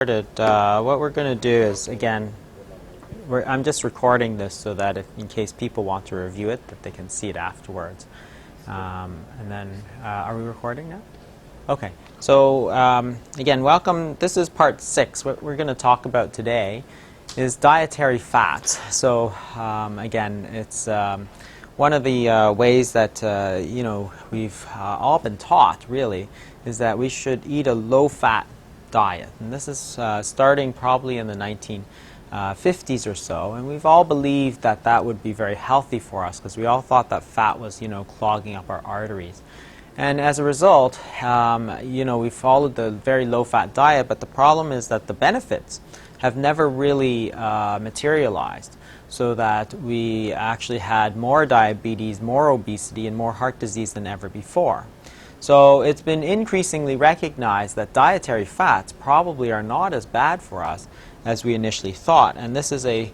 What we're going to do is, again, I'm just recording this so that in case people want to review it, that they can see it afterwards. And then, are we recording now? Okay. So, again, welcome. This is part 6. What we're going to talk about today is dietary fat. So, again, it's one of the ways that, we've all been taught, really, is that we should eat a low-fat diet. And this is starting probably in the 1950s or so, and we've all believed that that would be very healthy for us because we all thought that fat was, clogging up our arteries. And as a result, we followed the very low-fat diet, but the problem is that the benefits have never really materialized, so that we actually had more diabetes, more obesity, and more heart disease than ever before. So it's been increasingly recognized that dietary fats probably are not as bad for us as we initially thought. And this is a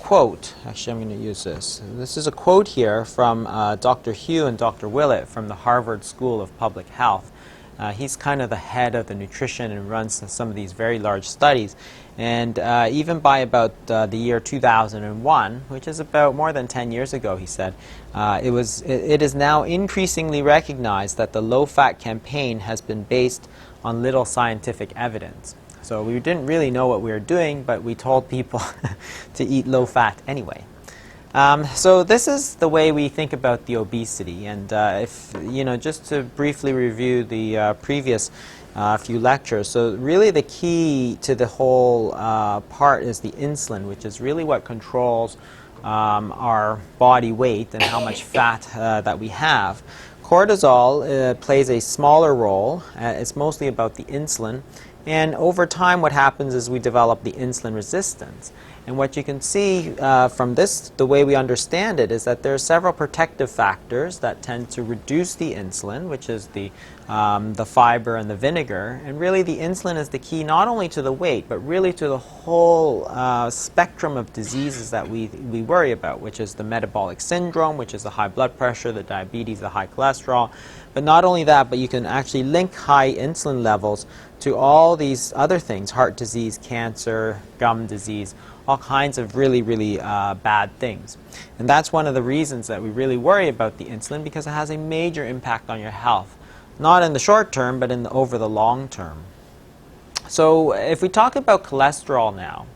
quote. Actually, I'm going to use this. This is a quote here from Dr. Hugh and Dr. Willett from the Harvard School of Public Health. He's kind of the head of the nutrition and runs some of these very large studies. And even by about the year 2001, which is about more than 10 years ago, he said, it is now increasingly recognized that the low-fat campaign has been based on little scientific evidence. So we didn't really know what we were doing, but we told people to eat low-fat anyway. So this is the way we think about the obesity, and just to briefly review the previous few lectures. So really the key to the whole part is the insulin, which is really what controls our body weight and how much fat that we have. Cortisol plays a smaller role. It's mostly about the insulin. And over time, what happens is we develop the insulin resistance. And what you can see from this, the way we understand it, is that there are several protective factors that tend to reduce the insulin, which is the fiber and the vinegar. And really, the insulin is the key not only to the weight, but really to the whole spectrum of diseases that we worry about, which is the metabolic syndrome, which is the high blood pressure, the diabetes, the high cholesterol. But not only that, but you can actually link high insulin levels to all these other things: heart disease, cancer, gum disease, all kinds of really, really bad things. And that's one of the reasons that we really worry about the insulin, because it has a major impact on your health. Not in the short term, but over the long term. So if we talk about cholesterol now,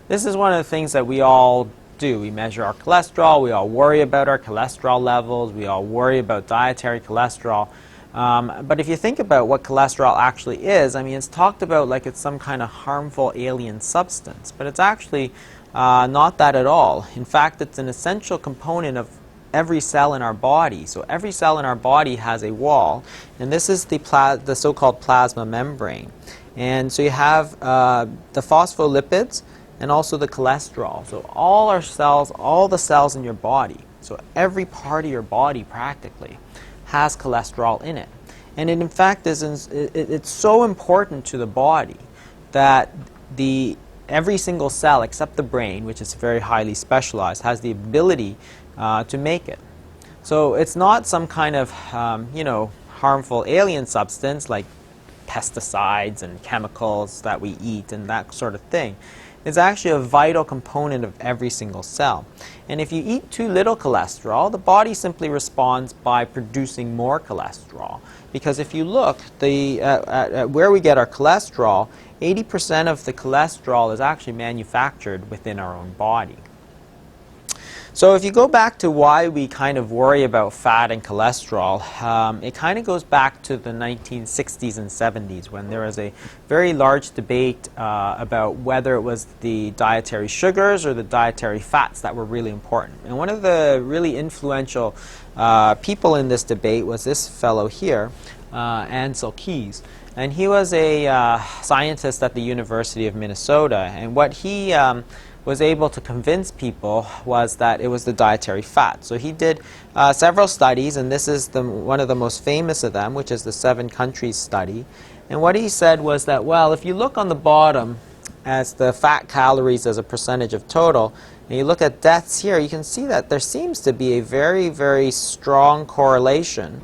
this is one of the things that we all do. We measure our cholesterol, we all worry about our cholesterol levels, we all worry about dietary cholesterol. But if you think about what cholesterol actually is, I mean, it's talked about like it's some kind of harmful alien substance, but it's actually not that at all. In fact, it's an essential component of every cell in our body. So every cell in our body has a wall, and this is the so-called plasma membrane. And so you have the phospholipids and also the cholesterol. So all our cells, all the cells in your body, so every part of your body practically, has cholesterol in it. And it in fact it's so important to the body that every single cell except the brain, which is very highly specialized, has the ability to make it. So it's not some kind of harmful alien substance like pesticides and chemicals that we eat and that sort of thing. It's actually a vital component of every single cell. And if you eat too little cholesterol, the body simply responds by producing more cholesterol. Because if you look at where we get our cholesterol, 80% of the cholesterol is actually manufactured within our own body. So if you go back to why we kind of worry about fat and cholesterol, it kind of goes back to the 1960s and 70s, when there was a very large debate about whether it was the dietary sugars or the dietary fats that were really important. And one of the really influential people in this debate was this fellow here, Ancel Keys. And he was a scientist at the University of Minnesota, and what he was able to convince people was that it was the dietary fat. So he did several studies, and this is one of the most famous of them, which is the 7 countries study. And what he said was that, well, if you look on the bottom as the fat calories as a percentage of total, and you look at deaths here, you can see that there seems to be a very, very strong correlation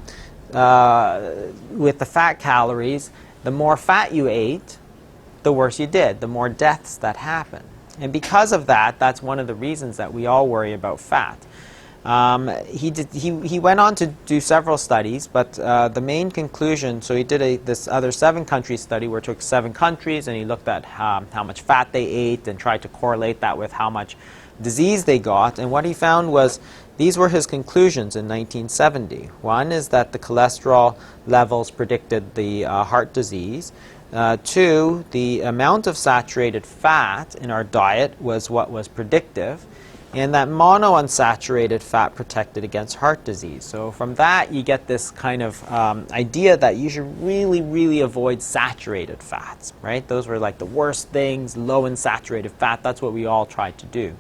with the fat calories. The more fat you ate, the worse you did, the more deaths that happen. And because of that, that's one of the reasons that we all worry about fat. He went on to do several studies, but the main conclusion, so he did this other 7-country study where he took 7 countries and he looked at how much fat they ate and tried to correlate that with how much disease they got. And what he found was, these were his conclusions in 1970. One is that the cholesterol levels predicted the heart disease. 2, the amount of saturated fat in our diet was what was predictive, and that monounsaturated fat protected against heart disease. So from that, you get this kind of idea that you should really, really avoid saturated fats, right? Those were like the worst things, low in saturated fat. That's what we all tried to do.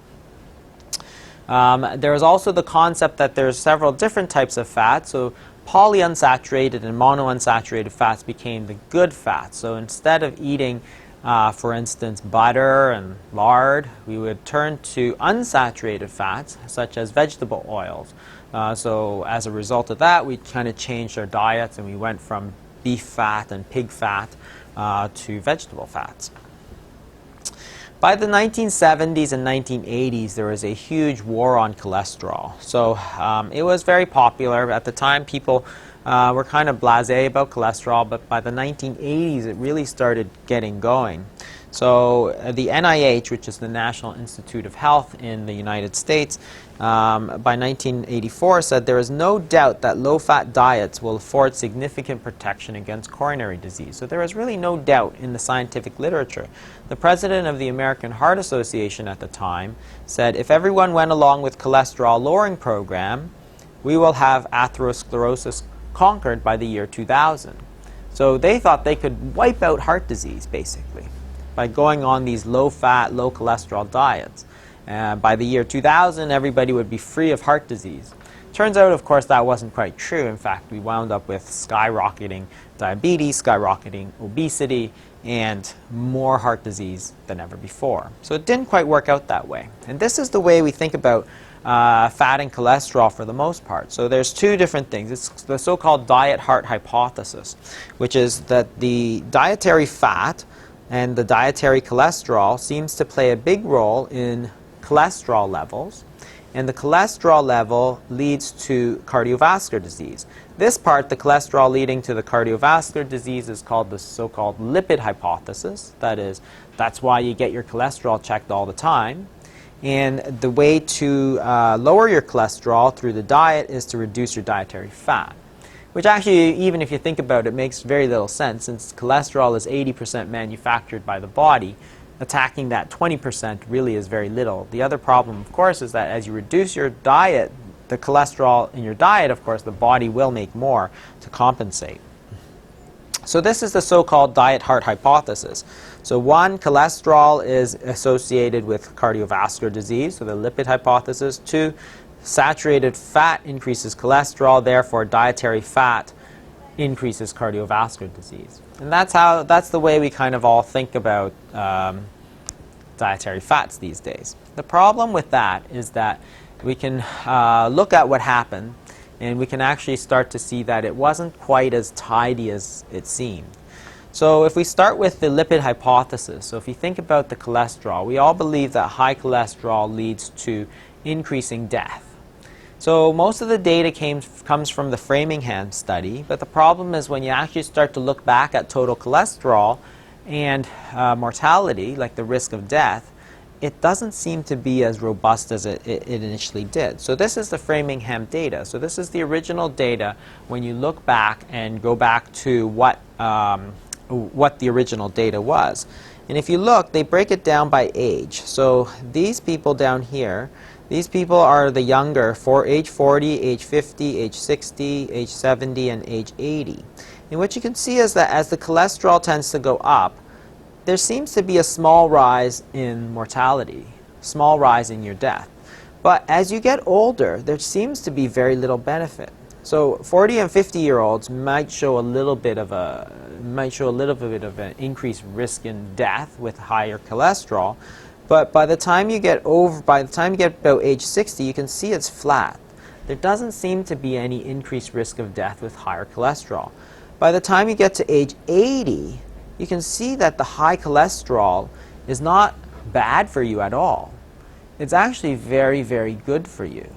There is also the concept that there's several different types of fat. So polyunsaturated and monounsaturated fats became the good fats. So instead of eating, for instance, butter and lard, we would turn to unsaturated fats, such as vegetable oils. So as a result of that, we kind of changed our diets and we went from beef fat and pig fat to vegetable fats. By the 1970s and 1980s, there was a huge war on cholesterol. So it was very popular. At the time, people were kind of blasé about cholesterol, but by the 1980s, it really started getting going. So the NIH, which is the National Institute of Health in the United States, by 1984 said there is no doubt that low-fat diets will afford significant protection against coronary disease. So there is really no doubt in the scientific literature. The president of the American Heart Association at the time said, if everyone went along with cholesterol-lowering program, we will have atherosclerosis conquered by the year 2000. So they thought they could wipe out heart disease, basically, by going on these low-fat, low-cholesterol diets. By the year 2000, everybody would be free of heart disease. Turns out, of course, that wasn't quite true. In fact, we wound up with skyrocketing diabetes, skyrocketing obesity, and more heart disease than ever before. So it didn't quite work out that way. And this is the way we think about fat and cholesterol for the most part. So there's 2 different things. It's the so-called diet-heart hypothesis, which is that the dietary fat and the dietary cholesterol seems to play a big role in cholesterol levels, and the cholesterol level leads to cardiovascular disease. This part, the cholesterol leading to the cardiovascular disease, is called the so-called lipid hypothesis. That is, that's why you get your cholesterol checked all the time. And the way to lower your cholesterol through the diet is to reduce your dietary fat, which actually, even if you think about it, makes very little sense, since cholesterol is 80% manufactured by the body. Attacking that 20% really is very little. The other problem, of course, is that as you reduce your diet, the cholesterol in your diet, of course, the body will make more to compensate. So this is the so-called diet-heart hypothesis. So 1, cholesterol is associated with cardiovascular disease, so the lipid hypothesis. 2, saturated fat increases cholesterol, therefore dietary fat increases cardiovascular disease. And that's the way we kind of all think about dietary fats these days. The problem with that is that we can look at what happened, and we can actually start to see that it wasn't quite as tidy as it seemed. So if we start with the lipid hypothesis, so if you think about the cholesterol, we all believe that high cholesterol leads to increasing death. So most of the data comes from the Framingham study, but the problem is when you actually start to look back at total cholesterol and mortality, like the risk of death, it doesn't seem to be as robust as it initially did. So this is the Framingham data. So this is the original data when you look back and go back to what the original data was. And if you look, they break it down by age. So these people down here, these people are the younger, for age 40, age 50, age 60, age 70, and age 80. And what you can see is that as the cholesterol tends to go up, there seems to be a small rise in mortality, small rise in your death. But as you get older, there seems to be very little benefit. So 40 and 50-year-olds might show a little bit of an increased risk in death with higher cholesterol. But by the time you get about age 60, you can see it's flat. There doesn't seem to be any increased risk of death with higher cholesterol. By the time you get to age 80, you can see that the high cholesterol is not bad for you at all. It's actually very, very good for you.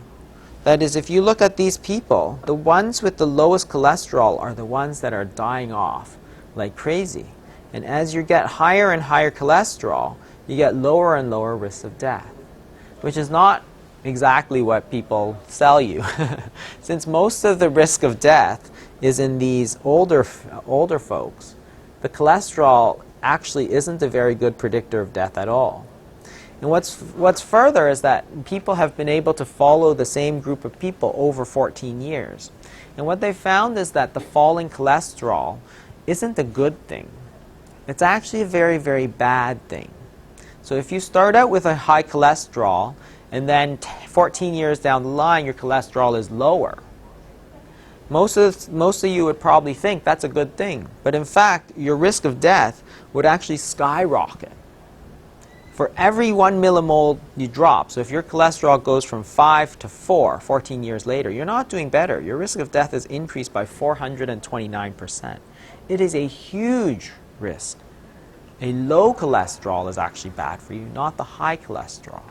That is, if you look at these people, the ones with the lowest cholesterol are the ones that are dying off like crazy. And as you get higher and higher cholesterol, you get lower and lower risks of death, which is not exactly what people sell you. Since most of the risk of death is in these older folks, the cholesterol actually isn't a very good predictor of death at all. And what's further is that people have been able to follow the same group of people over 14 years. And what they found is that the falling cholesterol isn't a good thing. It's actually a very, very bad thing. So if you start out with a high cholesterol and then 14 years down the line your cholesterol is lower, most of you would probably think that's a good thing. But in fact, your risk of death would actually skyrocket. For every 1 millimole you drop, so if your cholesterol goes from 5 to 4 14 years later, you're not doing better. Your risk of death is increased by 429%. It is a huge risk. A low cholesterol is actually bad for you, not the high cholesterol.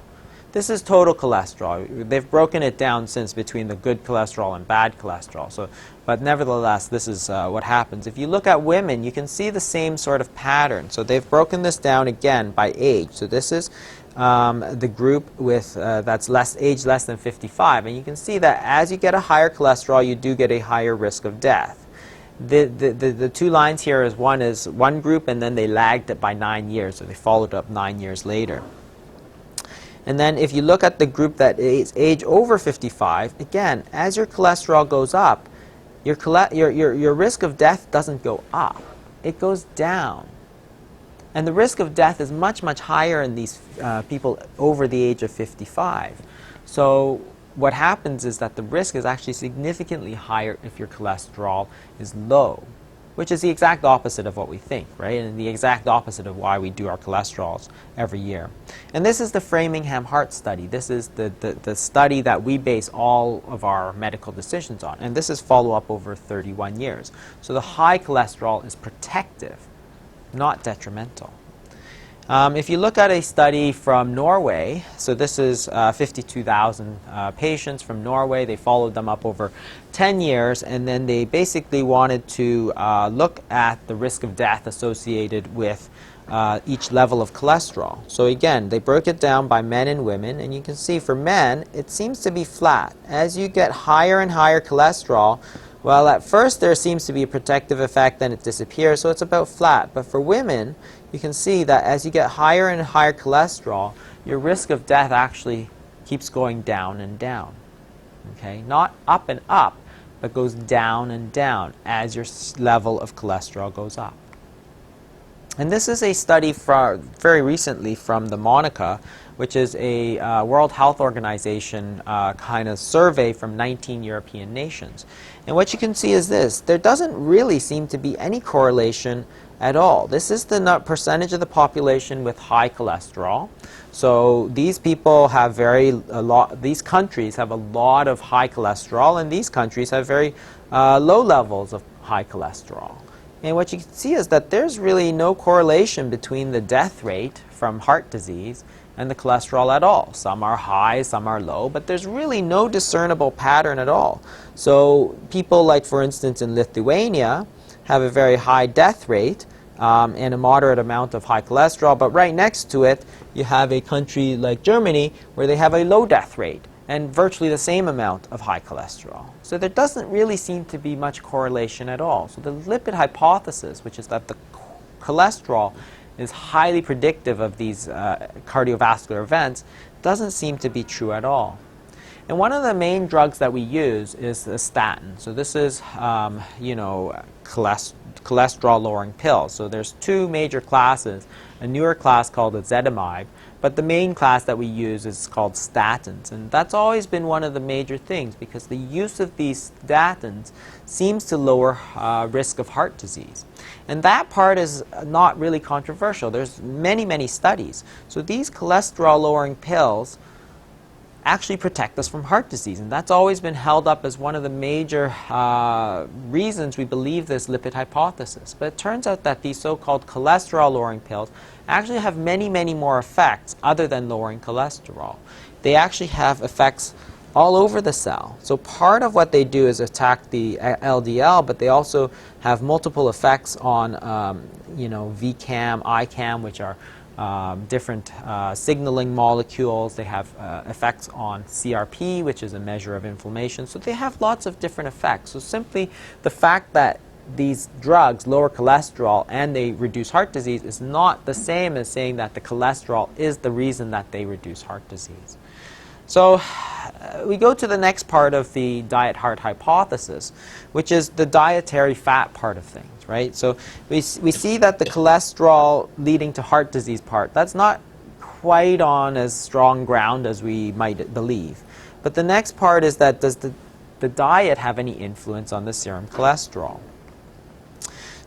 This is total cholesterol. They've broken it down since between the good cholesterol and bad cholesterol. But nevertheless, this is what happens. If you look at women, you can see the same sort of pattern. So they've broken this down again by age. So this is the group with that's age less than 55. And you can see that as you get a higher cholesterol, you do get a higher risk of death. The two lines here is one group, and then they lagged it by 9 years. So they followed up 9 years later. And then if you look at the group that is age over 55, again, as your cholesterol goes up, your risk of death doesn't go up. It goes down. And the risk of death is much, much higher in these people over the age of 55. So what happens is that the risk is actually significantly higher if your cholesterol is low, which is the exact opposite of what we think, right? And the exact opposite of why we do our cholesterols every year. And this is the Framingham Heart Study. This is the study that we base all of our medical decisions on. And this is follow-up over 31 years. So the high cholesterol is protective, not detrimental. If you look at a study from Norway, so this is 52,000 patients from Norway. They followed them up over 10 years, and then they basically wanted to look at the risk of death associated with each level of cholesterol. So again, they broke it down by men and women, and you can see for men, it seems to be flat. As you get higher and higher cholesterol, well, at first there seems to be a protective effect, then it disappears, so it's about flat. But for women, you can see that as you get higher and higher cholesterol, your risk of death actually keeps going down and down. Okay? Not up and up, but goes down and down as your level of cholesterol goes up. And this is a study very recently from the MONICA, which is a World Health Organization kind of survey from 19 European nations. And what you can see is this. There doesn't really seem to be any correlation at all. This is the percentage of the population with high cholesterol. So these people have these countries have a lot of high cholesterol, and these countries have very low levels of high cholesterol. And what you can see is that there's really no correlation between the death rate from heart disease and the cholesterol at all. Some are high, some are low, but there's really no discernible pattern at all. So people like, for instance, in Lithuania have a very high death rate and a moderate amount of high cholesterol, but right next to it you have a country like Germany where they have a low death rate and virtually the same amount of high cholesterol. So there doesn't really seem to be much correlation at all. So the lipid hypothesis, which is that the cholesterol is highly predictive of these cardiovascular events, doesn't seem to be true at all. And one of the main drugs that we use is a statin. So this is, cholesterol-lowering pills. So there's two major classes, a newer class called ezetimibe, but the main class that we use is called statins. And that's always been one of the major things, because the use of these statins seems to lower risk of heart disease. And that part is not really controversial. There's many, many studies. So these cholesterol-lowering pills actually protect us from heart disease. And that's always been held up as one of the major reasons we believe this lipid hypothesis. But it turns out that these so-called cholesterol-lowering pills actually have many, many more effects other than lowering cholesterol. They actually have effects all over the cell. So part of what they do is attack the LDL, but they also have multiple effects on, VCAM, ICAM, which are different signaling molecules. They have effects on CRP, which is a measure of inflammation. So they have lots of different effects. So simply the fact that these drugs lower cholesterol and they reduce heart disease is not the same as saying that the cholesterol is the reason that they reduce heart disease. So we go to the next part of the diet-heart hypothesis, which is the dietary fat part of things, right? So we see that the cholesterol leading to heart disease part, that's not quite on as strong ground as we might believe. But the next part is that does the diet have any influence on the serum cholesterol?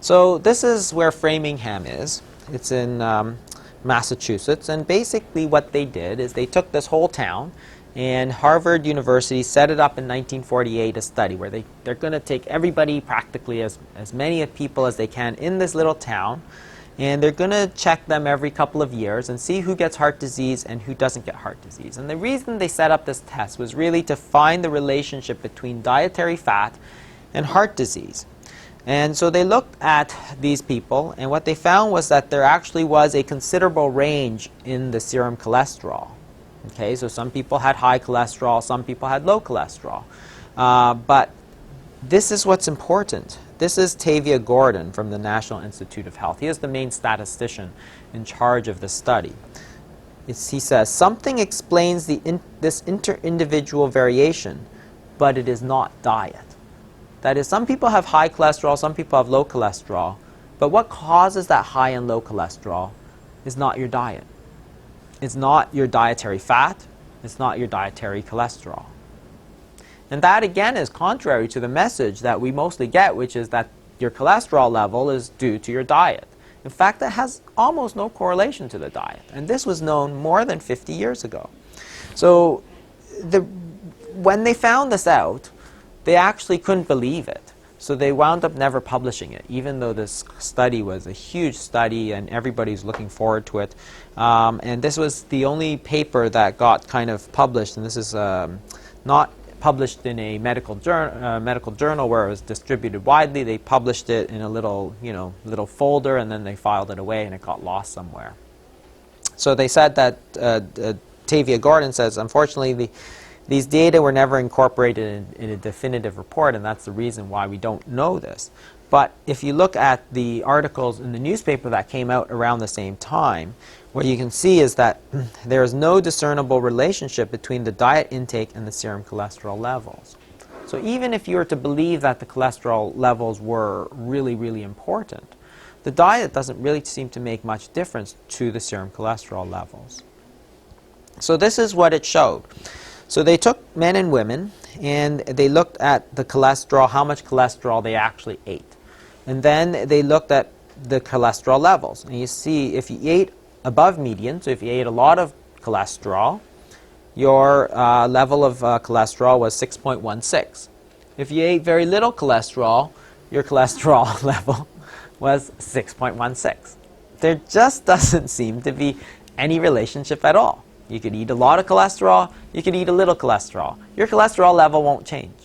So this is where Framingham is. It's in Massachusetts, and basically what they did is they took this whole town, and Harvard University set it up in 1948, a study where they're going to take everybody, practically as many people as they can in this little town, and they're going to check them every couple of years and see who gets heart disease and who doesn't get heart disease. And the reason they set up this test was really to find the relationship between dietary fat and heart disease. And so they looked at these people, and what they found was that there actually was a considerable range in the serum cholesterol. Okay, so some people had high cholesterol, some people had low cholesterol. But this is what's important. This is Tavia Gordon from the National Institute of Health. He is the main statistician in charge of the study. He says, something explains this inter-individual variation, but it is not diet. That is, some people have high cholesterol, some people have low cholesterol, but what causes that high and low cholesterol is not your diet. It's not your dietary fat, it's not your dietary cholesterol. And that again is contrary to the message that we mostly get, which is that your cholesterol level is due to your diet. In fact, that has almost no correlation to the diet. And this was known more than 50 years ago. So when they found this out, they actually couldn't believe it. So they wound up never publishing it, even though this study was a huge study and everybody's looking forward to it. And this was the only paper that got kind of published, and this is not published in a medical journal where it was distributed widely. They published it in a little folder, and then they filed it away, and it got lost somewhere. So they said that Tavia Gordon says, unfortunately, these data were never incorporated in a definitive report, and that's the reason why we don't know this. But if you look at the articles in the newspaper that came out around the same time, what you can see is that there is no discernible relationship between the diet intake and the serum cholesterol levels. So even if you were to believe that the cholesterol levels were really, really important, the diet doesn't really seem to make much difference to the serum cholesterol levels. So this is what it showed. So they took men and women, and they looked at the cholesterol, how much cholesterol they actually ate. And then they looked at the cholesterol levels. And you see, if you ate above median, so if you ate a lot of cholesterol, your level of cholesterol was 6.16. If you ate very little cholesterol, your cholesterol level was 6.16. There just doesn't seem to be any relationship at all. You could eat a lot of cholesterol, you could eat a little cholesterol. Your cholesterol level won't change.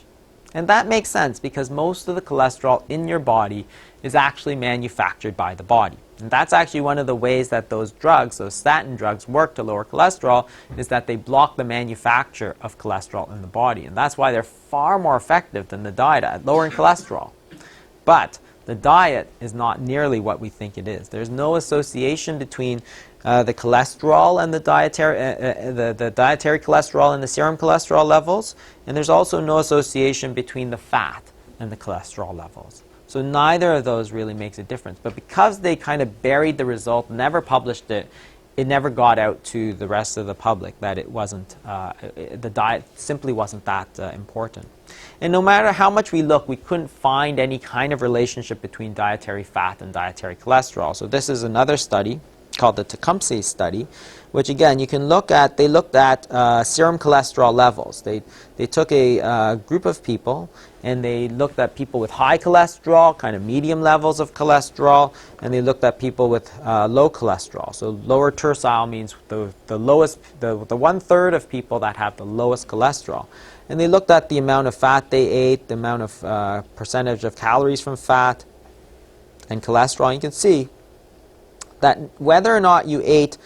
And that makes sense because most of the cholesterol in your body is actually manufactured by the body. And that's actually one of the ways that those drugs, those statin drugs, work to lower cholesterol, is that they block the manufacture of cholesterol in the body. And that's why they're far more effective than the diet at lowering cholesterol. But the diet is not nearly what we think it is. There's no association between the cholesterol and the dietary cholesterol and the serum cholesterol levels, and there's also no association between the fat and the cholesterol levels. So neither of those really makes a difference. But because they kind of buried the result, never published it, it never got out to the rest of the public that it wasn't, the diet simply wasn't that important. And no matter how much we look, we couldn't find any kind of relationship between dietary fat and dietary cholesterol. So this is another study called the Tecumseh study, which again you can look at. They looked at serum cholesterol levels. They took a group of people and they looked at people with high cholesterol, kind of medium levels of cholesterol, and they looked at people with low cholesterol. So lower tercile means the lowest, the 1/3 of people that have the lowest cholesterol. And they looked at the amount of fat they ate, the amount of percentage of calories from fat and cholesterol. And you can see that whether or not you ate,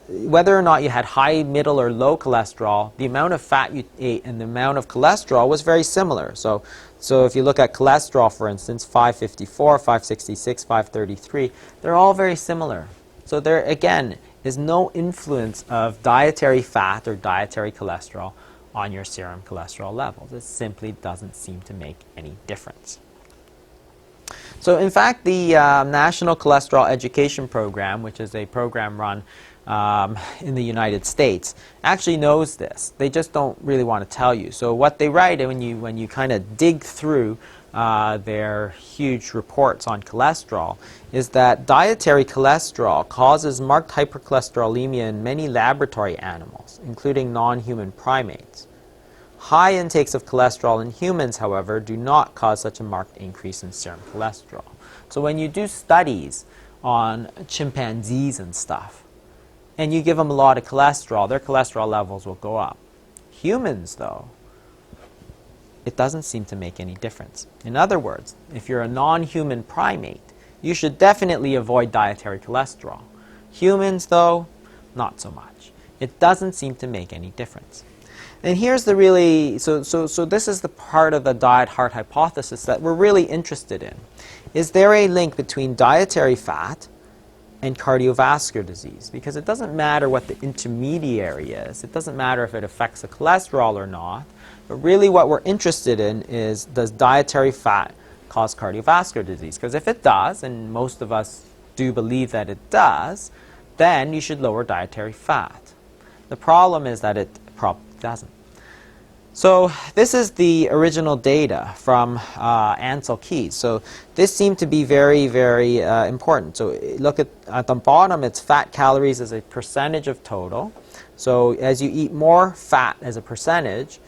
whether or not you had high, middle, or low cholesterol, the amount of fat you ate and the amount of cholesterol was very similar. So if you look at cholesterol, for instance, 554, 566, 533, they're all very similar. So there, again, is no influence of dietary fat or dietary cholesterol on your serum cholesterol levels. It simply doesn't seem to make any difference. So in fact, the National Cholesterol Education Program, which is a program run in the United States, actually knows this. They just don't really want to tell you. So what they write when you kind of dig through their huge reports on cholesterol is that dietary cholesterol causes marked hypercholesterolemia in many laboratory animals, including non-human primates. High intakes of cholesterol in humans, however, do not cause such a marked increase in serum cholesterol. So when you do studies on chimpanzees and stuff, and you give them a lot of cholesterol, their cholesterol levels will go up. Humans, though, it doesn't seem to make any difference. In other words, if you're a non-human primate, you should definitely avoid dietary cholesterol. Humans, though, not so much. It doesn't seem to make any difference. And here's the really, so this is the part of the diet heart hypothesis that we're really interested in. Is there a link between dietary fat and cardiovascular disease? Because it doesn't matter what the intermediary is. It doesn't matter if it affects the cholesterol or not. But really what we're interested in is, does dietary fat cause cardiovascular disease? Because if it does, and most of us do believe that it does, then you should lower dietary fat. The problem is that it probably doesn't. So this is the original data from Ansel Keys. So this seemed to be very, very important. So look at the bottom, it's fat calories as a percentage of total. So as you eat more fat as a percentage,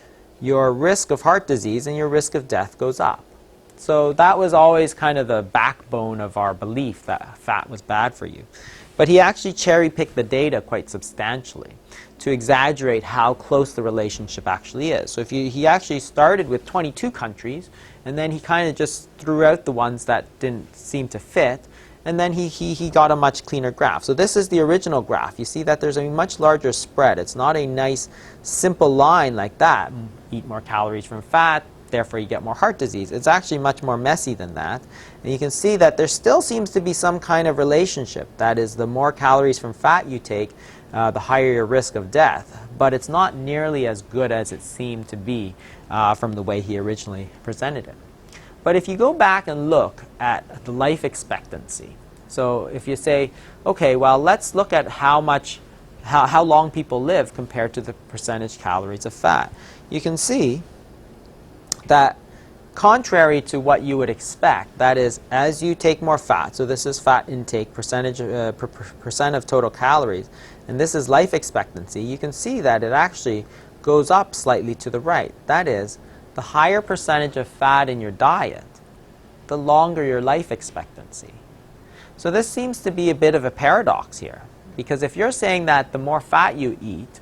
your risk of heart disease and your risk of death goes up. So that was always kind of the backbone of our belief that fat was bad for you. But he actually cherry-picked the data quite substantially to exaggerate how close the relationship actually is. So he actually started with 22 countries, and then he kind of just threw out the ones that didn't seem to fit, and then he got a much cleaner graph. So this is the original graph. You see that there's a much larger spread. It's not a nice, simple line like that. Eat more calories from fat, therefore you get more heart disease. It's actually much more messy than that. And you can see that there still seems to be some kind of relationship. That is, the more calories from fat you take, the higher your risk of death. But it's not nearly as good as it seemed to be from the way he originally presented it. But if you go back and look at the life expectancy, so if you say, okay, well, let's look at how long people live compared to the percentage calories of fat, you can see that contrary to what you would expect, that is, as you take more fat, so this is fat intake, percentage percent of total calories, and this is life expectancy, you can see that it actually goes up slightly to the right. That is, the higher percentage of fat in your diet, the longer your life expectancy. So this seems to be a bit of a paradox here, because if you're saying that the more fat you eat,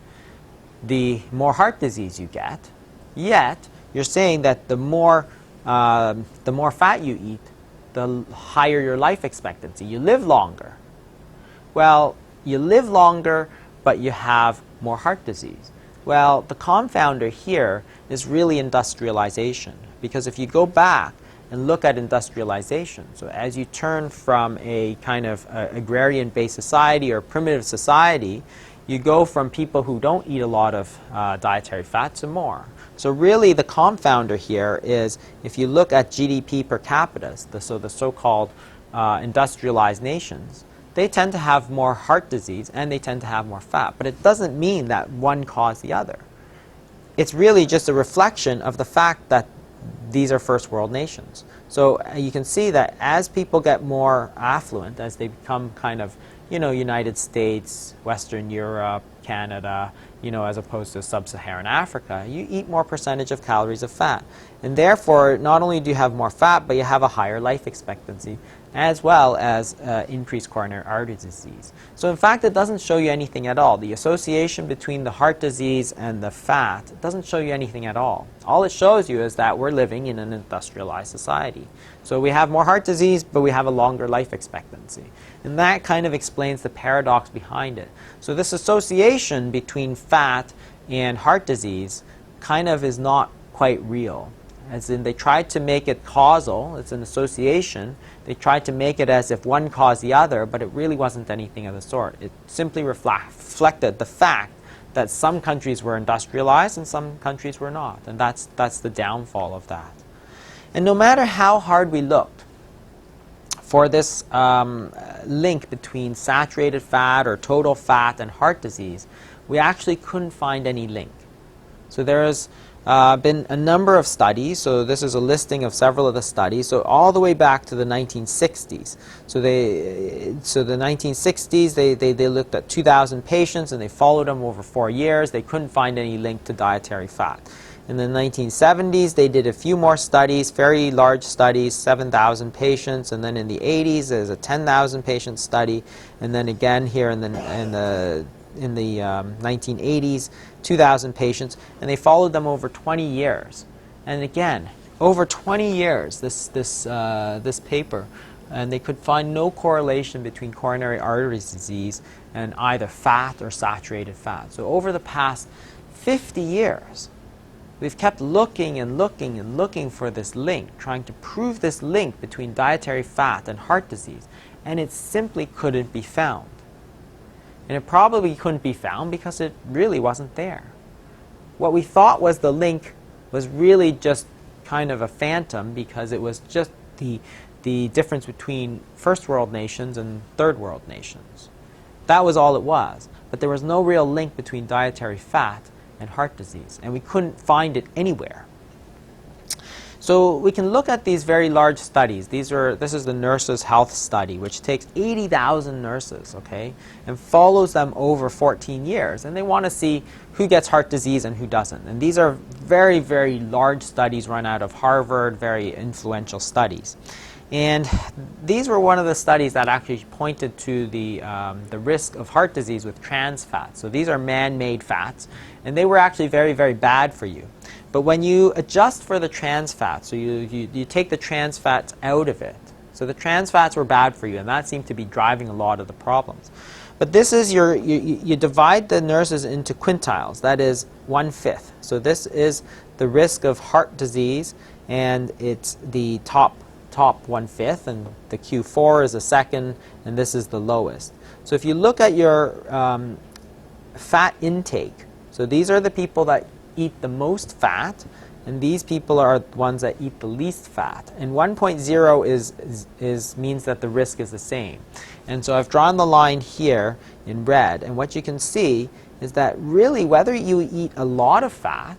the more heart disease you get, yet you're saying that the more fat you eat, the higher your life expectancy. You live longer. Well, you live longer, but you have more heart disease. Well, the confounder here is really industrialization, because if you go back and look at industrialization, so as you turn from a kind of agrarian-based society or primitive society, you go from people who don't eat a lot of dietary fat to more. So really the confounder here is, if you look at GDP per capita, the so-called industrialized nations, they tend to have more heart disease and they tend to have more fat. But it doesn't mean that one caused the other. It's really just a reflection of the fact that these are first world nations. So you can see that as people get more affluent, as they become kind of United States, Western Europe, Canada, as opposed to sub-Saharan Africa, you eat more percentage of calories of fat. And therefore, not only do you have more fat, but you have a higher life expectancy, as well as increased coronary artery disease. So in fact, it doesn't show you anything at all. The association between the heart disease and the fat doesn't show you anything at all. All it shows you is that we're living in an industrialized society. So we have more heart disease, but we have a longer life expectancy. And that kind of explains the paradox behind it. So this association between fat and heart disease kind of is not quite real. As in, they tried to make it causal, it's an association. They tried to make it as if one caused the other, but it really wasn't anything of the sort. It simply reflected the fact that some countries were industrialized and some countries were not. And that's the downfall of that. And no matter how hard we looked for this link between saturated fat or total fat and heart disease, we actually couldn't find any link. So there's been a number of studies. So this is a listing of several of the studies. So all the way back to the 1960s. So the 1960s, they looked at 2,000 patients and they followed them over 4 years. They couldn't find any link to dietary fat. In the 1970s, they did a few more studies, very large studies, 7,000 patients, and then in the 80s, there's a 10,000 patient study, and then again here in the 1980s, 2,000 patients, and they followed them over 20 years. And again, over 20 years, this paper, and they could find no correlation between coronary artery disease and either fat or saturated fat. So over the past 50 years, we've kept looking and looking and looking for this link, trying to prove this link between dietary fat and heart disease, and it simply couldn't be found. And it probably couldn't be found because it really wasn't there. What we thought was the link was really just kind of a phantom because it was just the difference between first world nations and third world nations. That was all it was. But there was no real link between dietary fat and heart disease, and we couldn't find it anywhere. So we can look at these very large studies. This is the Nurses' Health Study, which takes 80,000 nurses, okay, and follows them over 14 years. And they want to see who gets heart disease and who doesn't. And these are very, very large studies run out of Harvard, very influential studies. And these were one of the studies that actually pointed to the risk of heart disease with trans fats. So these are man-made fats, and they were actually very, very bad for you. But when you adjust for the trans fats, so you take the trans fats out of it, so the trans fats were bad for you, and that seemed to be driving a lot of the problems. But this is you divide the nurses into quintiles, that is 1/5. So this is the risk of heart disease, and it's the top 1/5, and the Q4 is the second, and this is the lowest. So if you look at your fat intake, so these are the people that eat the most fat, and these people are the ones that eat the least fat. And 1.0 means that the risk is the same. And so I've drawn the line here in red, and what you can see is that really whether you eat a lot of fat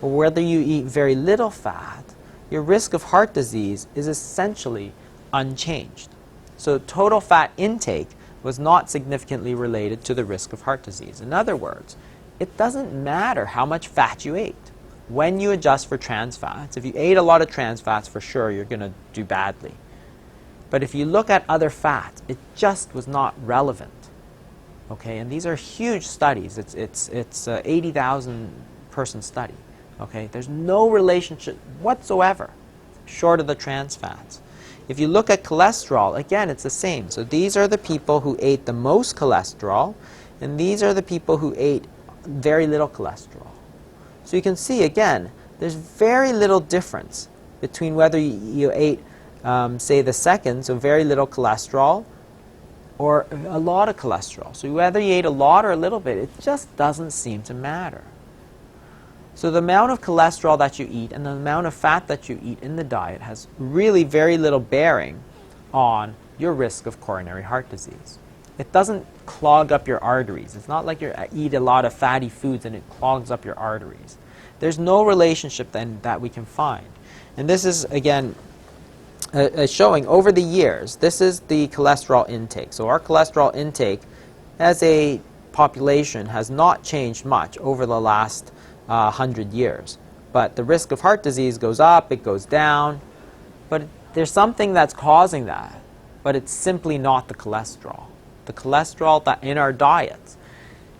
or whether you eat very little fat, your risk of heart disease is essentially unchanged. So total fat intake was not significantly related to the risk of heart disease. In other words, it doesn't matter how much fat you ate. When you adjust for trans fats, if you ate a lot of trans fats, for sure you're going to do badly. But if you look at other fats, it just was not relevant. Okay, and these are huge studies. It's 80,000 person study. Okay, there's no relationship whatsoever short of the trans fats. If you look at cholesterol, again, it's the same. So these are the people who ate the most cholesterol, and these are the people who ate very little cholesterol. So you can see, again, there's very little difference between whether you ate, say, the second, so very little cholesterol, or a lot of cholesterol. So whether you ate a lot or a little bit, it just doesn't seem to matter. So the amount of cholesterol that you eat and the amount of fat that you eat in the diet has really very little bearing on your risk of coronary heart disease. It doesn't clog up your arteries. It's not like you eat a lot of fatty foods and it clogs up your arteries. There's no relationship then that we can find. And this is, again, showing over the years, this is the cholesterol intake. So our cholesterol intake as a population has not changed much over the last 100 years. But the risk of heart disease goes up, it goes down, but there's something that's causing that, but it's simply not the cholesterol. The cholesterol that in our diets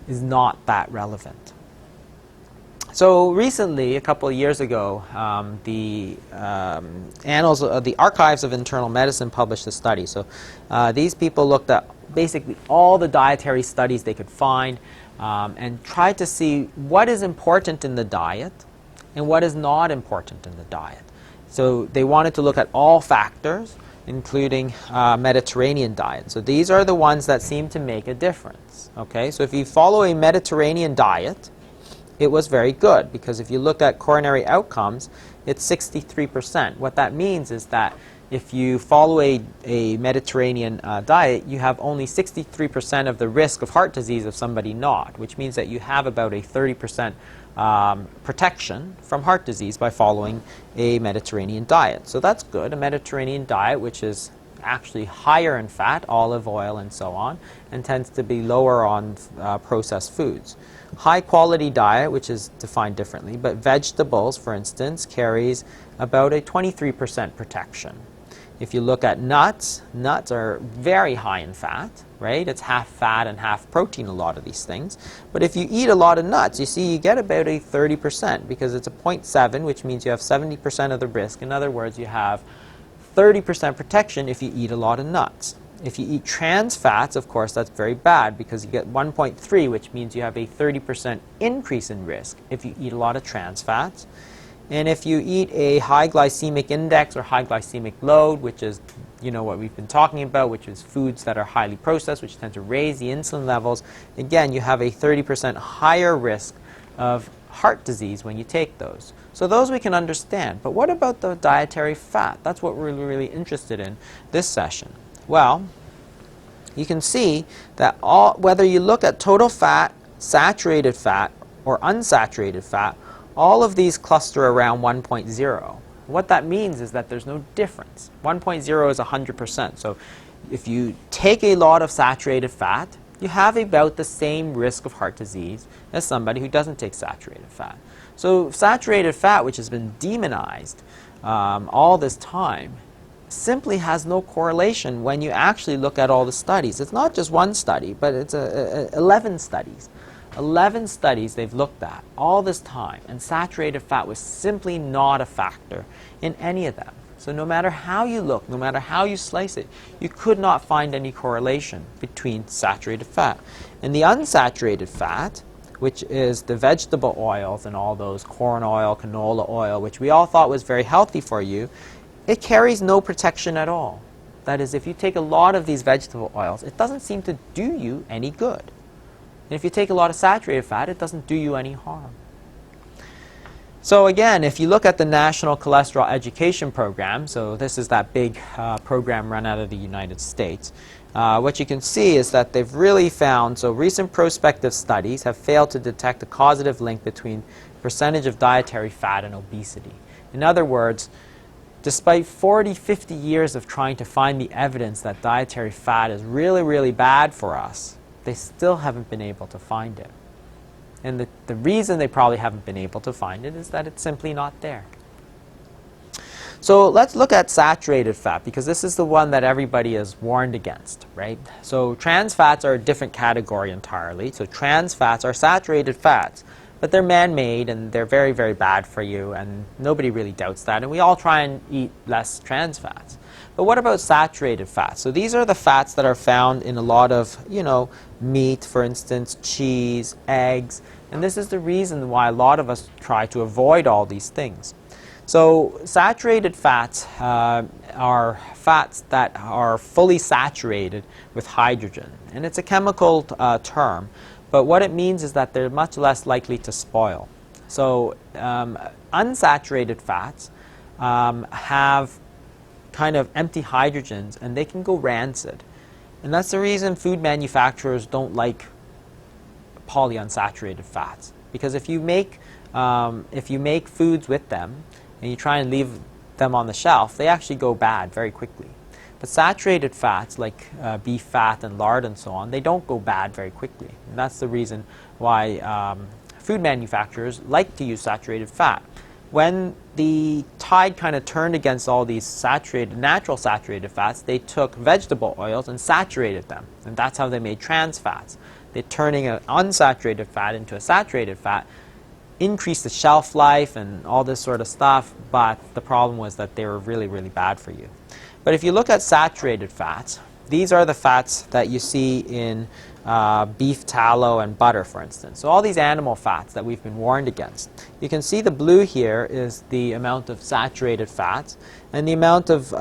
is not that relevant. So recently, a couple of years ago, the Archives of Internal Medicine published a study. So these people looked at basically all the dietary studies they could find and tried to see what is important in the diet and what is not important in the diet. So they wanted to look at all factors, including Mediterranean diet. So these are the ones that seem to make a difference. Okay, so if you follow a Mediterranean diet, it was very good, because if you look at coronary outcomes, it's 63%. What that means is that if you follow a Mediterranean diet, you have only 63% of the risk of heart disease of somebody not, which means that you have about a 30% protection from heart disease by following a Mediterranean diet. So that's good. A Mediterranean diet, which is actually higher in fat, olive oil and so on, and tends to be lower on processed foods. High quality diet, which is defined differently, but vegetables, for instance, carries about a 23% protection. If you look at nuts, nuts are very high in fat, right? It's half fat and half protein, a lot of these things. But if you eat a lot of nuts, you see you get about a 30%, because it's a 0.7, which means you have 70% of the risk. In other words, you have 30% protection if you eat a lot of nuts. If you eat trans fats, of course, that's very bad, because you get 1.3, which means you have a 30% increase in risk if you eat a lot of trans fats. And if you eat a high glycemic index or high glycemic load, which is, you know, what we've been talking about, which is foods that are highly processed, which tend to raise the insulin levels, again, you have a 30% higher risk of heart disease when you take those. So those we can understand. But what about the dietary fat? That's what we're really interested in this session. Well, you can see that whether you look at total fat, saturated fat, or unsaturated fat, all of these cluster around 1.0. What that means is that there's no difference. 1.0 is 100%. So if you take a lot of saturated fat, you have about the same risk of heart disease as somebody who doesn't take saturated fat. So saturated fat, which has been demonized all this time, simply has no correlation when you actually look at all the studies. It's not just one study, but it's 11 studies. 11 studies they've looked at all this time, and saturated fat was simply not a factor in any of them. So no matter how you look, no matter how you slice it, you could not find any correlation between saturated fat. And the unsaturated fat, which is the vegetable oils and all those, corn oil, canola oil, which we all thought was very healthy for you, it carries no protection at all. That is, if you take a lot of these vegetable oils, it doesn't seem to do you any good. And if you take a lot of saturated fat, it doesn't do you any harm. So again, if you look at the National Cholesterol Education Program, so this is that big program run out of the United States, what you can see is that they've really found, so recent prospective studies have failed to detect a causative link between percentage of dietary fat and obesity. In other words, despite 40, 50 years of trying to find the evidence that dietary fat is really, really bad for us, they still haven't been able to find it. And the reason they probably haven't been able to find it is that it's simply not there. So let's look at saturated fat, because this is the one that everybody is warned against, right? So trans fats are a different category entirely. So trans fats are saturated fats, but they're man-made and they're very, very bad for you, and nobody really doubts that. And we all try and eat less trans fats. But what about saturated fats? So these are the fats that are found in a lot of, you know, meat, for instance, cheese, eggs. And this is the reason why a lot of us try to avoid all these things. So saturated fats are fats that are fully saturated with hydrogen. And it's a chemical term. But what it means is that they're much less likely to spoil. So unsaturated fats have kind of empty hydrogens, and they can go rancid. And that's the reason food manufacturers don't like polyunsaturated fats, because if you make foods with them and you try and leave them on the shelf, they actually go bad very quickly. But saturated fats like beef fat and lard and so on, they don't go bad very quickly. And that's the reason why food manufacturers like to use saturated fat. When the tide kind of turned against all these natural saturated fats, they took vegetable oils and saturated them. And that's how they made trans fats. They're turning an unsaturated fat into a saturated fat, increased the shelf life and all this sort of stuff, but the problem was that they were really, really bad for you. But if you look at saturated fats, these are the fats that you see in beef tallow and butter, for instance. So all these animal fats that we've been warned against. You can see the blue here is the amount of saturated fats, and the amount of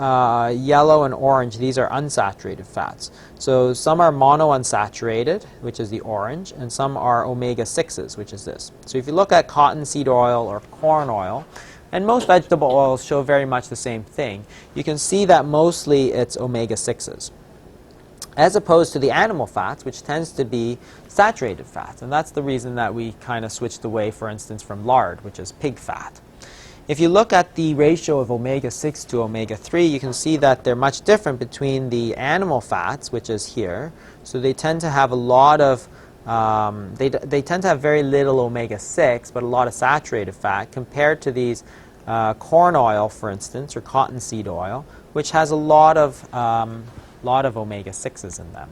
yellow and orange, these are unsaturated fats. So some are monounsaturated, which is the orange, and some are omega-6s, which is this. So if you look at cottonseed oil or corn oil, and most vegetable oils show very much the same thing, you can see that mostly it's omega-6s, as opposed to the animal fats, which tends to be saturated fats. And that's the reason that we kind of switched away, for instance, from lard, which is pig fat. If you look at the ratio of omega-6 to omega-3, you can see that they're much different between the animal fats, which is here. So they tend to have a lot of they tend to have very little omega-6, but a lot of saturated fat, compared to these corn oil, for instance, or cottonseed oil, which has a lot of omega-6s in them.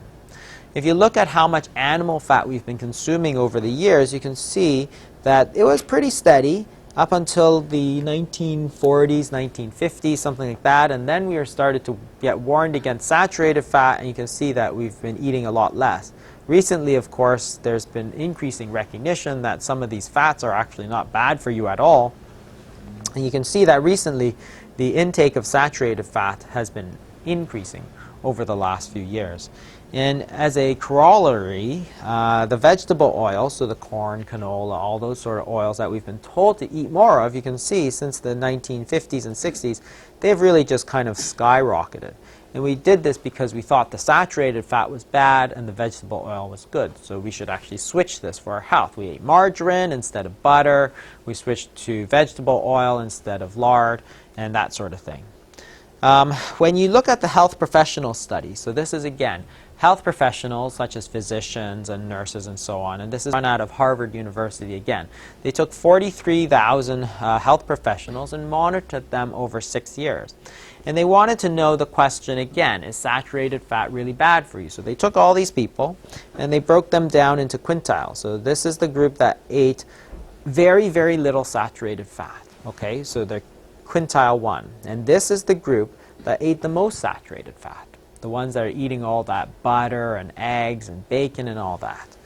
If you look at how much animal fat we've been consuming over the years, you can see that it was pretty steady up until the 1940s, 1950s, something like that, and then we started to get warned against saturated fat, and you can see that we've been eating a lot less. Recently, of course, there's been increasing recognition that some of these fats are actually not bad for you at all, and you can see that recently the intake of saturated fat has been increasing over the last few years. And as a corollary, the vegetable oil, so the corn, canola, all those sort of oils that we've been told to eat more of, you can see since the 1950s and 60s, they've really just kind of skyrocketed. And we did this because we thought the saturated fat was bad and the vegetable oil was good. So we should actually switch this for our health. We ate margarine instead of butter. We switched to vegetable oil instead of lard, and that sort of thing. When you look at the health professional study, so this is, again, health professionals such as physicians and nurses and so on, and this is run out of Harvard University again. They took 43,000 health professionals and monitored them over 6 years. And they wanted to know the question again, is saturated fat really bad for you? So they took all these people and they broke them down into quintiles. So this is the group that ate very, very little saturated fat. Okay, so they're quintile 1. And this is the group that ate the most saturated fat, the ones that are eating all that butter and eggs and bacon and all that.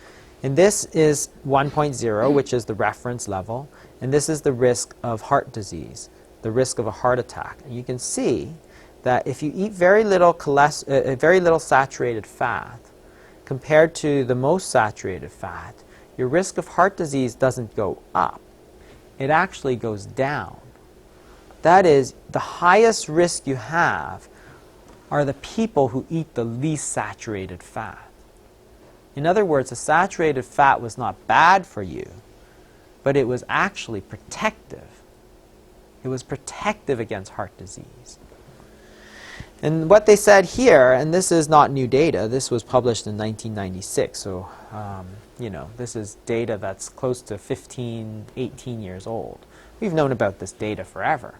And this is 1.0, which is the reference level, and this is the risk of heart disease, the risk of a heart attack. And you can see that if you eat very little saturated fat compared to the most saturated fat, your risk of heart disease doesn't go up. It actually goes down. That is, the highest risk you have are the people who eat the least saturated fat. In other words, the saturated fat was not bad for you, but it was actually protective. It was protective against heart disease. And what they said here, and this is not new data, this was published in 1996, so this is data that's close to 15, 18 years old. We've known about this data forever.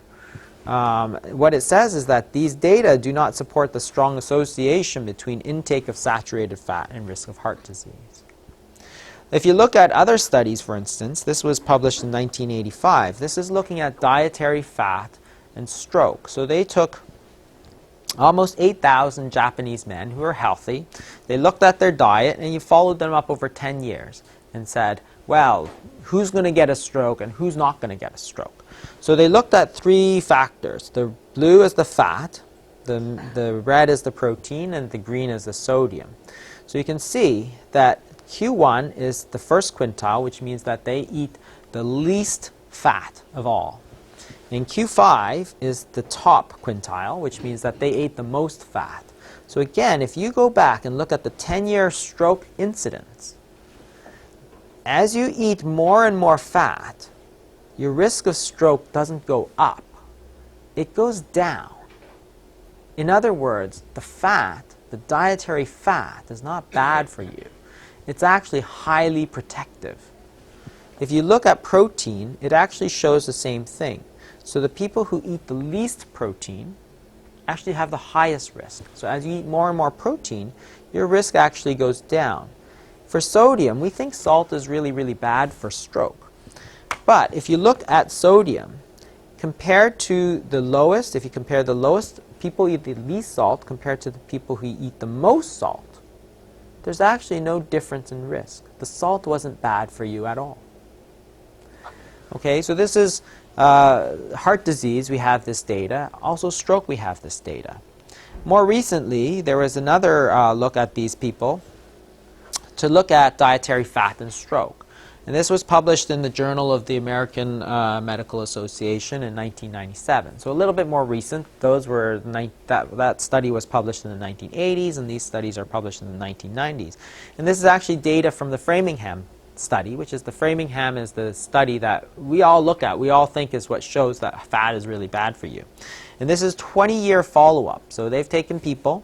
What it says is that these data do not support the strong association between intake of saturated fat and risk of heart disease. If you look at other studies, for instance, this was published in 1985. This is looking at dietary fat and stroke. So they took almost 8,000 Japanese men who were healthy. They looked at their diet, and you followed them up over 10 years and said, well, who's going to get a stroke and who's not going to get a stroke? So they looked at 3 factors. The blue is the fat, the red is the protein, and the green is the sodium. So you can see that Q1 is the first quintile, which means that they eat the least fat of all. And Q5 is the top quintile, which means that they ate the most fat. So again, if you go back and look at the 10-year stroke incidence, as you eat more and more fat, your risk of stroke doesn't go up. it goes down. In other words, the fat, the dietary fat, is not bad for you. It's actually highly protective. If you look at protein, it actually shows the same thing. So the people who eat the least protein actually have the highest risk. So as you eat more and more protein, your risk actually goes down. For sodium, we think salt is really, really bad for stroke. But if you look at sodium, compared to the lowest, if you compare the lowest, people who eat the least salt compared to the people who eat the most salt, there's actually no difference in risk. The salt wasn't bad for you at all. Okay, so this is heart disease, we have this data. Also stroke, we have this data. More recently, there was another look at these people to look at dietary fat and stroke. And this was published in the Journal of the American Medical Association in 1997. So a little bit more recent. Those were that study was published in the 1980s, and these studies are published in the 1990s. And this is actually data from the Framingham study, which is the Framingham is the study that we all look at. We all think is what shows that fat is really bad for you. And this is 20-year follow-up. So they've taken people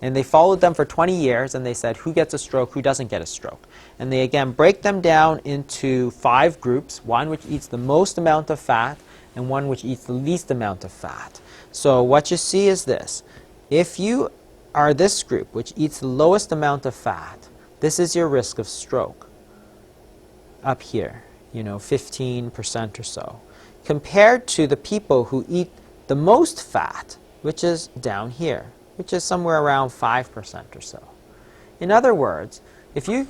and they followed them for 20 years, and they said who gets a stroke, who doesn't get a stroke. And they again break them down into 5 groups, one which eats the most amount of fat and one which eats the least amount of fat. So what you see is this. If you are this group which eats the lowest amount of fat, this is your risk of stroke. Up here, 15% or so. Compared to the people who eat the most fat, which is down here, which is somewhere around 5% or so. In other words, if you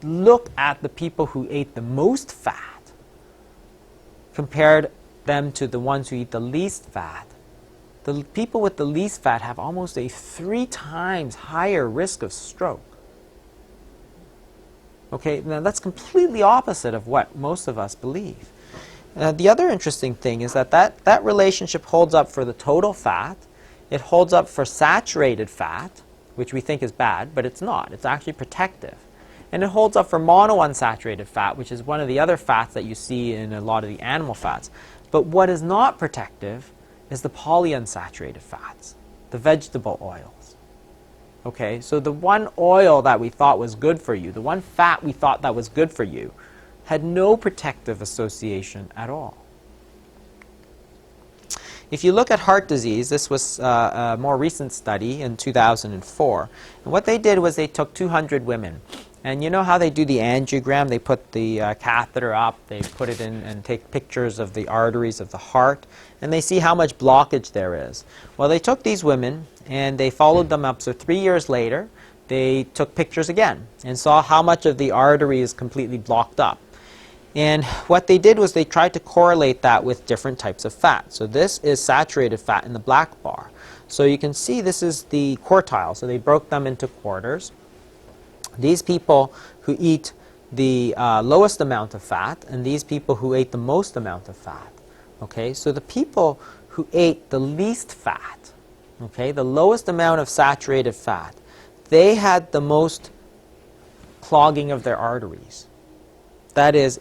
look at the people who ate the most fat, compared them to the ones who eat the least fat, the people with the least fat have almost a 3 times higher risk of stroke. Okay, now that's completely opposite of what most of us believe. The other interesting thing is that relationship holds up for the total fat. It holds up for saturated fat, which we think is bad, but it's not. It's actually protective. And it holds up for monounsaturated fat, which is one of the other fats that you see in a lot of the animal fats. But what is not protective is the polyunsaturated fats, the vegetable oils. Okay, so the one oil that we thought was good for you, the one fat we thought that was good for you, had no protective association at all. If you look at heart disease, this was a more recent study in 2004. And what they did was they took 200 women. And you know how they do the angiogram? They put the catheter up, they put it in and take pictures of the arteries of the heart, and they see how much blockage there is. Well, they took these women and they followed them up. So 3 years later, they took pictures again and saw how much of the artery is completely blocked up. And what they did was they tried to correlate that with different types of fat. So this is saturated fat in the black bar. So you can see this is the quartile. So they broke them into quarters. These people who eat the lowest amount of fat and these people who ate the most amount of fat. Okay, so the people who ate the least fat, okay, the lowest amount of saturated fat, they had the most clogging of their arteries. That is,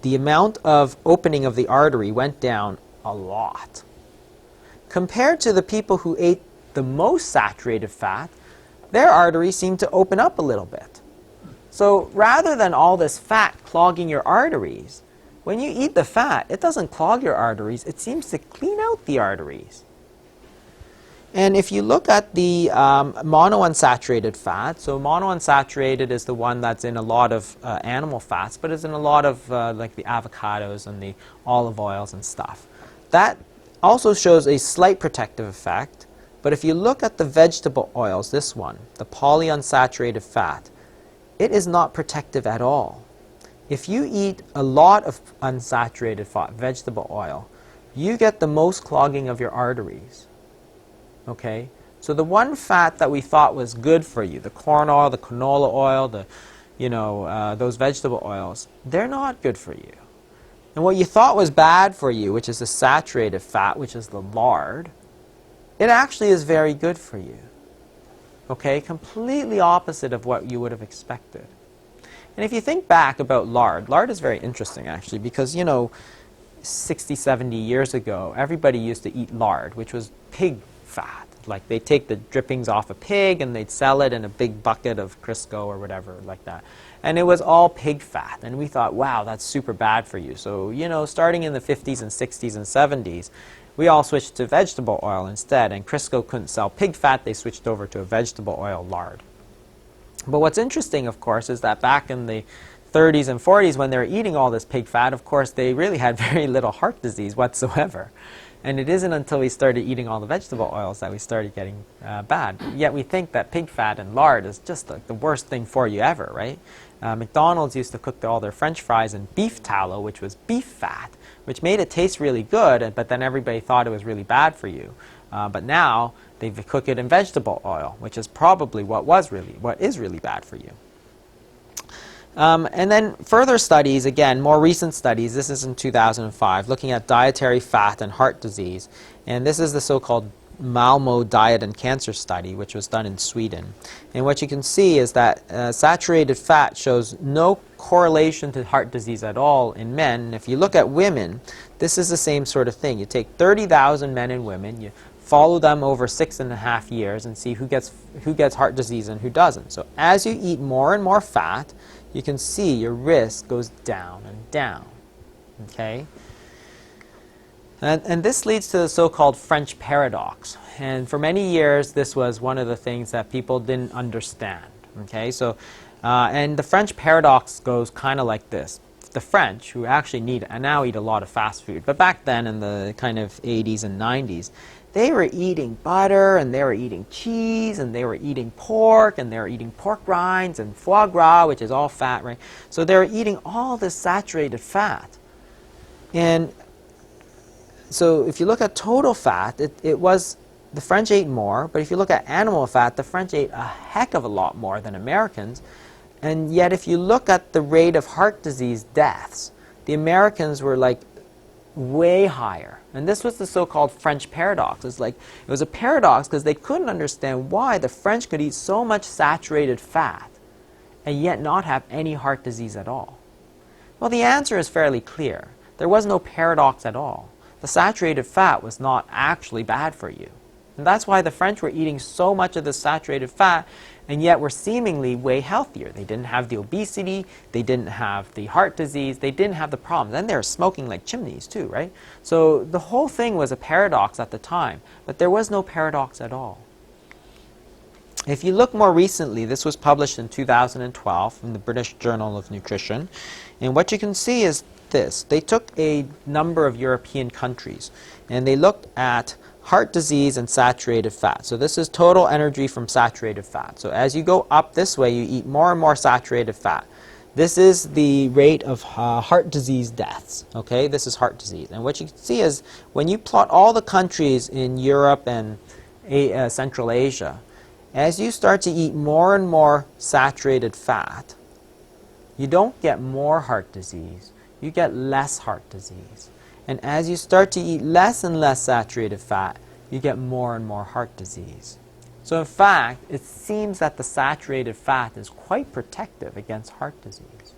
the amount of opening of the artery went down a lot. Compared to the people who ate the most saturated fat, their arteries seemed to open up a little bit. So rather than all this fat clogging your arteries, when you eat the fat, it doesn't clog your arteries, it seems to clean out the arteries. And if you look at the monounsaturated fat, so monounsaturated is the one that's in a lot of animal fats, but it's in a lot of like the avocados and the olive oils and stuff. That also shows a slight protective effect, but if you look at the vegetable oils, this one, the polyunsaturated fat, it is not protective at all. If you eat a lot of unsaturated fat, vegetable oil, you get the most clogging of your arteries. Okay, so the one fat that we thought was good for you, the corn oil, the canola oil, those vegetable oils, they're not good for you. And what you thought was bad for you, which is the saturated fat, which is the lard, it actually is very good for you. Okay, completely opposite of what you would have expected. And if you think back about lard is very interesting actually, because 60, 70 years ago, everybody used to eat lard, which was pig fat. Like they take the drippings off a pig and they'd sell it in a big bucket of Crisco or whatever like that. And it was all pig fat. And we thought, wow, that's super bad for you. So, you know, starting in the 50s and 60s and 70s, we all switched to vegetable oil instead. And Crisco couldn't sell pig fat. They switched over to a vegetable oil lard. But what's interesting, of course, is that back in the 30s and 40s, when they were eating all this pig fat, of course, they really had very little heart disease whatsoever. And it isn't until we started eating all the vegetable oils that we started getting bad. Yet we think that pig fat and lard is just like the worst thing for you ever, right? McDonald's used to cook all their French fries in beef tallow, which was beef fat, which made it taste really good, but then everybody thought it was really bad for you. But now they cook it in vegetable oil, which is probably what is really bad for you. And then further studies, again, more recent studies, this is in 2005, looking at dietary fat and heart disease. And this is the so-called Malmo Diet and Cancer Study, which was done in Sweden. And what you can see is that saturated fat shows no correlation to heart disease at all in men. And if you look at women, this is the same sort of thing. You take 30,000 men and women, you follow them over 6.5 years and see who gets heart disease and who doesn't. So as you eat more and more fat, you can see your risk goes down and down. Okay? And this leads to the so-called French paradox. And for many years, this was one of the things that people didn't understand. Okay? So, and the French paradox goes kind of like this. The French, who actually now eat a lot of fast food, but back then in the kind of 80s and 90s, they were eating butter, and they were eating cheese, and they were eating pork, and they were eating pork rinds, and foie gras, which is all fat, right? So they were eating all this saturated fat. And so if you look at total fat, it was, the French ate more, but if you look at animal fat, the French ate a heck of a lot more than Americans. And yet if you look at the rate of heart disease deaths, the Americans were like way higher. And this was the so-called French paradox. It was a paradox because they couldn't understand why the French could eat so much saturated fat and yet not have any heart disease at all. Well, the answer is fairly clear. There was no paradox at all. The saturated fat was not actually bad for you. And that's why the French were eating so much of the saturated fat, and yet were seemingly way healthier. They didn't have the obesity, they didn't have the heart disease, they didn't have the problems. And they were smoking like chimneys too, right? So the whole thing was a paradox at the time, but there was no paradox at all. If you look more recently, this was published in 2012 in the British Journal of Nutrition, and what you can see is this. They took a number of European countries, and they looked at heart disease and saturated fat. So this is total energy from saturated fat. So as you go up this way, you eat more and more saturated fat. This is the rate of heart disease deaths. Okay, this is heart disease. And what you can see is when you plot all the countries in Europe and Central Asia, as you start to eat more and more saturated fat, you don't get more heart disease, you get less heart disease. And as you start to eat less and less saturated fat, you get more and more heart disease. So in fact, it seems that the saturated fat is quite protective against heart disease.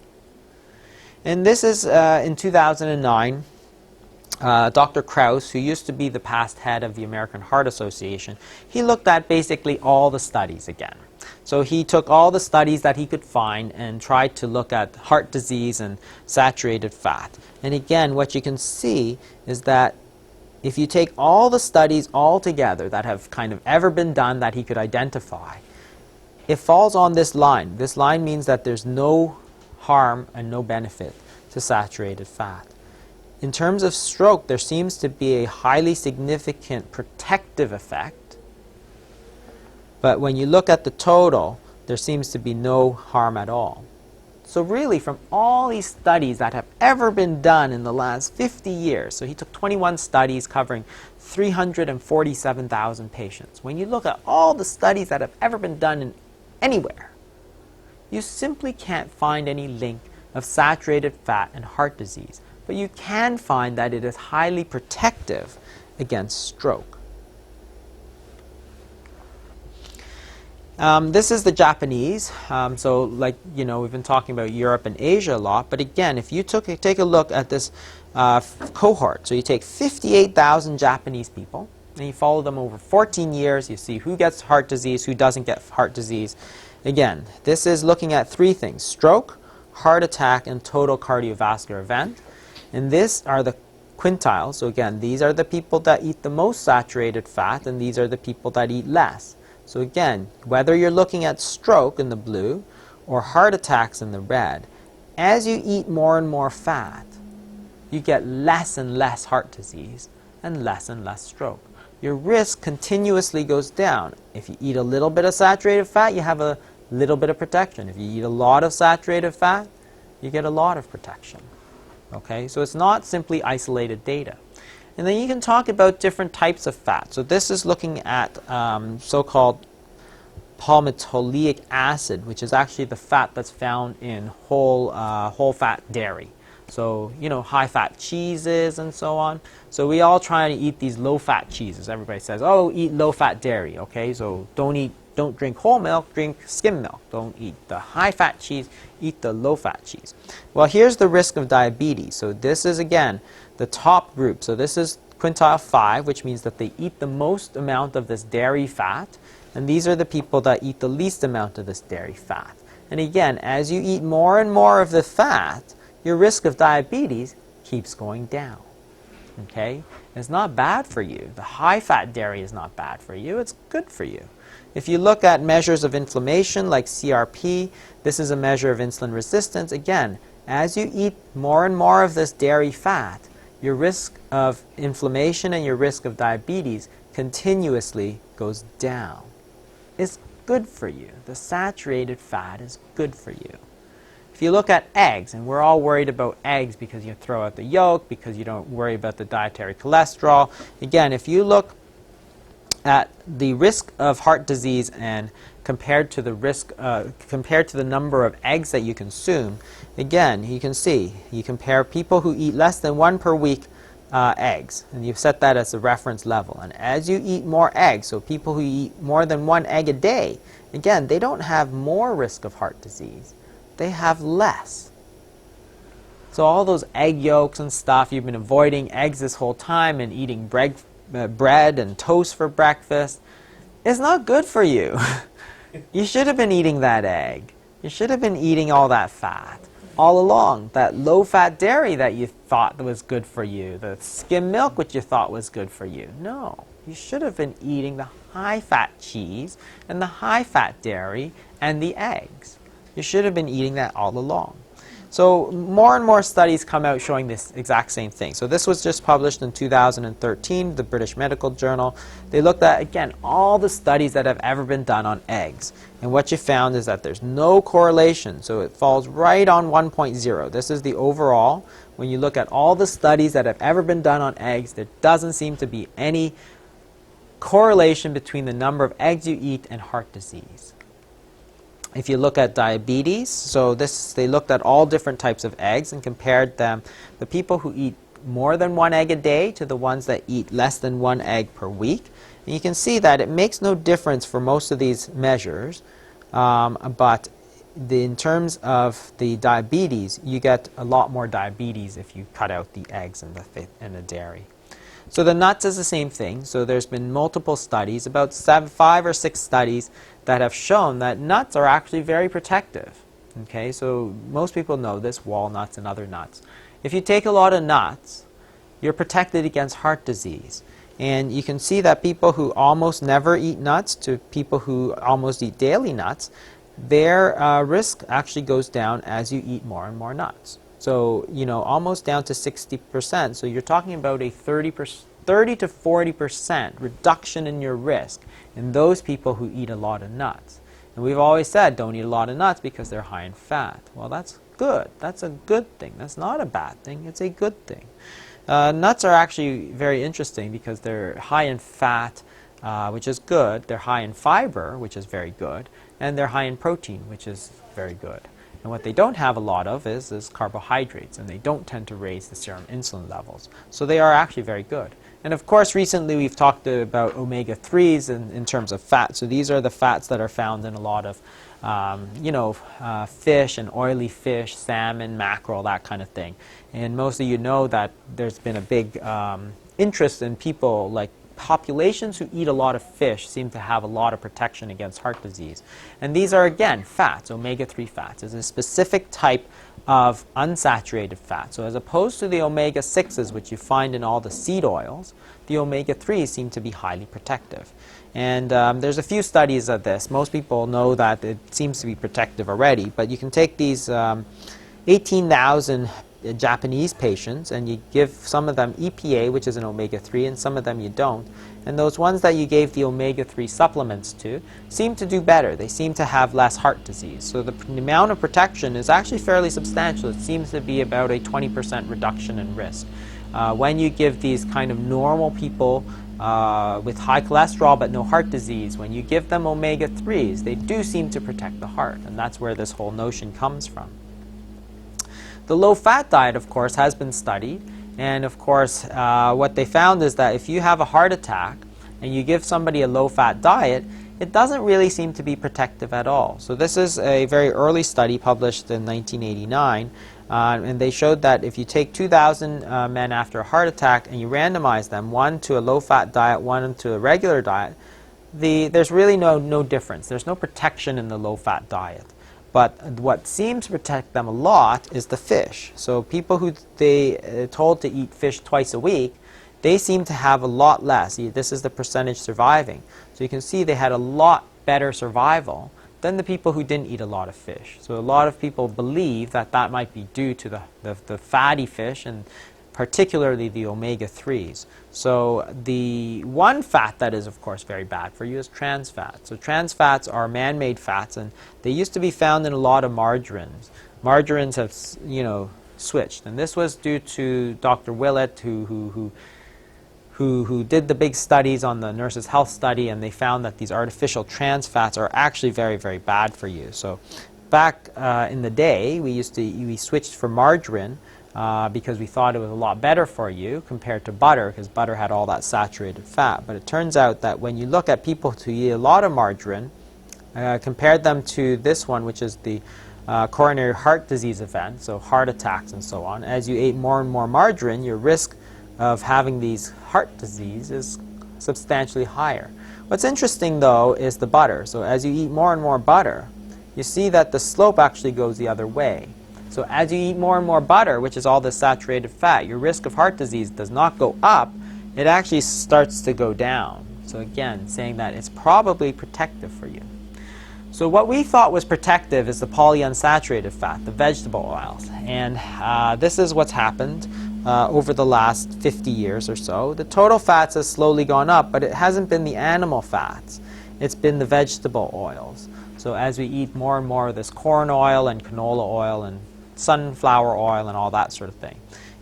And this is in 2009, Dr. Krauss, who used to be the past head of the American Heart Association, he looked at basically all the studies again. So he took all the studies that he could find and tried to look at heart disease and saturated fat. And again, what you can see is that if you take all the studies all together that have kind of ever been done that he could identify, it falls on this line. This line means that there's no harm and no benefit to saturated fat. In terms of stroke, there seems to be a highly significant protective effect. But when you look at the total, there seems to be no harm at all. So really, from all these studies that have ever been done in the last 50 years, so he took 21 studies covering 347,000 patients. When you look at all the studies that have ever been done anywhere, you simply can't find any link of saturated fat and heart disease. But you can find that it is highly protective against stroke. This is the Japanese. So like, you know, we've been talking about Europe and Asia a lot, but again, if you take a look at this cohort, so you take 58,000 Japanese people, and you follow them over 14 years, you see who gets heart disease, who doesn't get heart disease. Again, this is looking at three things: stroke, heart attack, and total cardiovascular event. And these are the quintiles. So again, these are the people that eat the most saturated fat, and these are the people that eat less. So again, whether you're looking at stroke in the blue or heart attacks in the red, as you eat more and more fat, you get less and less heart disease and less stroke. Your risk continuously goes down. If you eat a little bit of saturated fat, you have a little bit of protection. If you eat a lot of saturated fat, you get a lot of protection. Okay, so it's not simply isolated data. And then you can talk about different types of fat. So this is looking at so-called palmitoleic acid, which is actually the fat that's found in whole fat dairy. So, you know, high-fat cheeses and so on. So we all try to eat these low-fat cheeses. Everybody says, oh, eat low-fat dairy, okay? So don't drink whole milk, drink skim milk. Don't eat the high-fat cheese, eat the low-fat cheese. Well, here's the risk of diabetes. So this is, again, the top group. So this is quintile 5, which means that they eat the most amount of this dairy fat. And these are the people that eat the least amount of this dairy fat. And again, as you eat more and more of the fat, your risk of diabetes keeps going down. Okay? It's not bad for you. The high-fat dairy is not bad for you. It's good for you. If you look at measures of inflammation like CRP, this is a measure of insulin resistance. Again, as you eat more and more of this dairy fat, your risk of inflammation and your risk of diabetes continuously goes down. It's good for you. The saturated fat is good for you. If you look at eggs, and we're all worried about eggs because you throw out the yolk, because you don't worry about the dietary cholesterol. Again, if you look at the risk of heart disease and compared to the number of eggs that you consume, again, you can see, you compare people who eat less than 1 per week eggs, and you've set that as a reference level. And as you eat more eggs, so people who eat more than 1 egg a day, again, they don't have more risk of heart disease. They have less. So all those egg yolks and stuff, you've been avoiding eggs this whole time and eating bread and toast for breakfast, it's not good for you. You should have been eating that egg. You should have been eating all that fat all along. That low-fat dairy that you thought was good for you, the skim milk which you thought was good for you. No, you should have been eating the high-fat cheese and the high-fat dairy and the eggs. You should have been eating that all along. So more and more studies come out showing this exact same thing. So this was just published in 2013, the British Medical Journal. They looked at, again, all the studies that have ever been done on eggs. And what you found is that there's no correlation. So it falls right on 1.0. This is the overall. When you look at all the studies that have ever been done on eggs, there doesn't seem to be any correlation between the number of eggs you eat and heart disease. If you look at diabetes, so they looked at all different types of eggs and compared them, the people who eat more than 1 egg a day to the ones that eat less than 1 egg per week. And you can see that it makes no difference for most of these measures, but in terms of the diabetes, you get a lot more diabetes if you cut out the eggs and the dairy. So the nuts is the same thing. So there's been multiple studies, about 5 or 6 studies that have shown that nuts are actually very protective. Okay, so most people know this, walnuts and other nuts. If you take a lot of nuts, you're protected against heart disease. And you can see that people who almost never eat nuts to people who almost eat daily nuts, their risk actually goes down as you eat more and more nuts. So, you know, almost down to 60%. So you're talking about a 30 to 40% reduction in your risk in those people who eat a lot of nuts. And we've always said don't eat a lot of nuts because they're high in fat. Well, that's good. That's a good thing. That's not a bad thing. It's a good thing. Nuts are actually very interesting because they're high in fat, which is good. They're high in fiber, which is very good. And they're high in protein, which is very good. And what they don't have a lot of is carbohydrates, and they don't tend to raise the serum insulin levels. So they are actually very good. And of course, recently we've talked about omega-3s in terms of fat. So these are the fats that are found in a lot of fish and oily fish, salmon, mackerel, that kind of thing. And most of you know that there's been a big interest in people, like populations who eat a lot of fish seem to have a lot of protection against heart disease. And these are, again, fats, omega-3 fats. It's a specific type of unsaturated fat. So as opposed to the omega-6s, which you find in all the seed oils, the omega-3s seem to be highly protective. And there's a few studies of this. Most people know that it seems to be protective already, but you can take these 18,000 Japanese patients and you give some of them EPA, which is an omega-3, and some of them you don't. And those ones that you gave the omega-3 supplements to seem to do better. They seem to have less heart disease. So the amount of protection is actually fairly substantial. It seems to be about a 20% reduction in risk. When you give these kind of normal people with high cholesterol but no heart disease, when you give them omega-3s, they do seem to protect the heart. And that's where this whole notion comes from. The low-fat diet, of course, has been studied. And of course, what they found is that if you have a heart attack and you give somebody a low-fat diet, it doesn't really seem to be protective at all. So this is a very early study published in 1989, and they showed that if you take 2,000 men after a heart attack and you randomize them, one to a low-fat diet, one to a regular diet, there's really no difference. There's no protection in the low-fat diet. But what seems to protect them a lot is the fish. So people who they told to eat fish twice a week, they seem to have a lot less. This is the percentage surviving. So you can see they had a lot better survival than the people who didn't eat a lot of fish. So a lot of people believe that that might be due to the fatty fish, and particularly the omega-3s. So the one fat that is, of course, very bad for you is trans fat. So trans fats are man-made fats, and they used to be found in a lot of margarines. Margarines have, switched, and this was due to Dr. Willett, who did the big studies on the Nurses' Health Study, and they found that these artificial trans fats are actually very, very bad for you. So back in the day, we switched for margarine because we thought it was a lot better for you compared to butter, because butter had all that saturated fat. But it turns out that when you look at people who eat a lot of margarine, compared them to this one, which is the coronary heart disease event, so heart attacks and so on, as you ate more and more margarine, your risk of having these heart disease is substantially higher. What's interesting, though, is the butter. So as you eat more and more butter, you see that the slope actually goes the other way. So as you eat more and more butter, which is all the saturated fat, your risk of heart disease does not go up, it actually starts to go down. So again, saying that it's probably protective for you. So what we thought was protective is the polyunsaturated fat, the vegetable oils. And this is what's happened over the last 50 years or so. The total fats has slowly gone up, but it hasn't been the animal fats. It's been the vegetable oils. So as we eat more and more of this corn oil and canola oil and sunflower oil and all that sort of thing.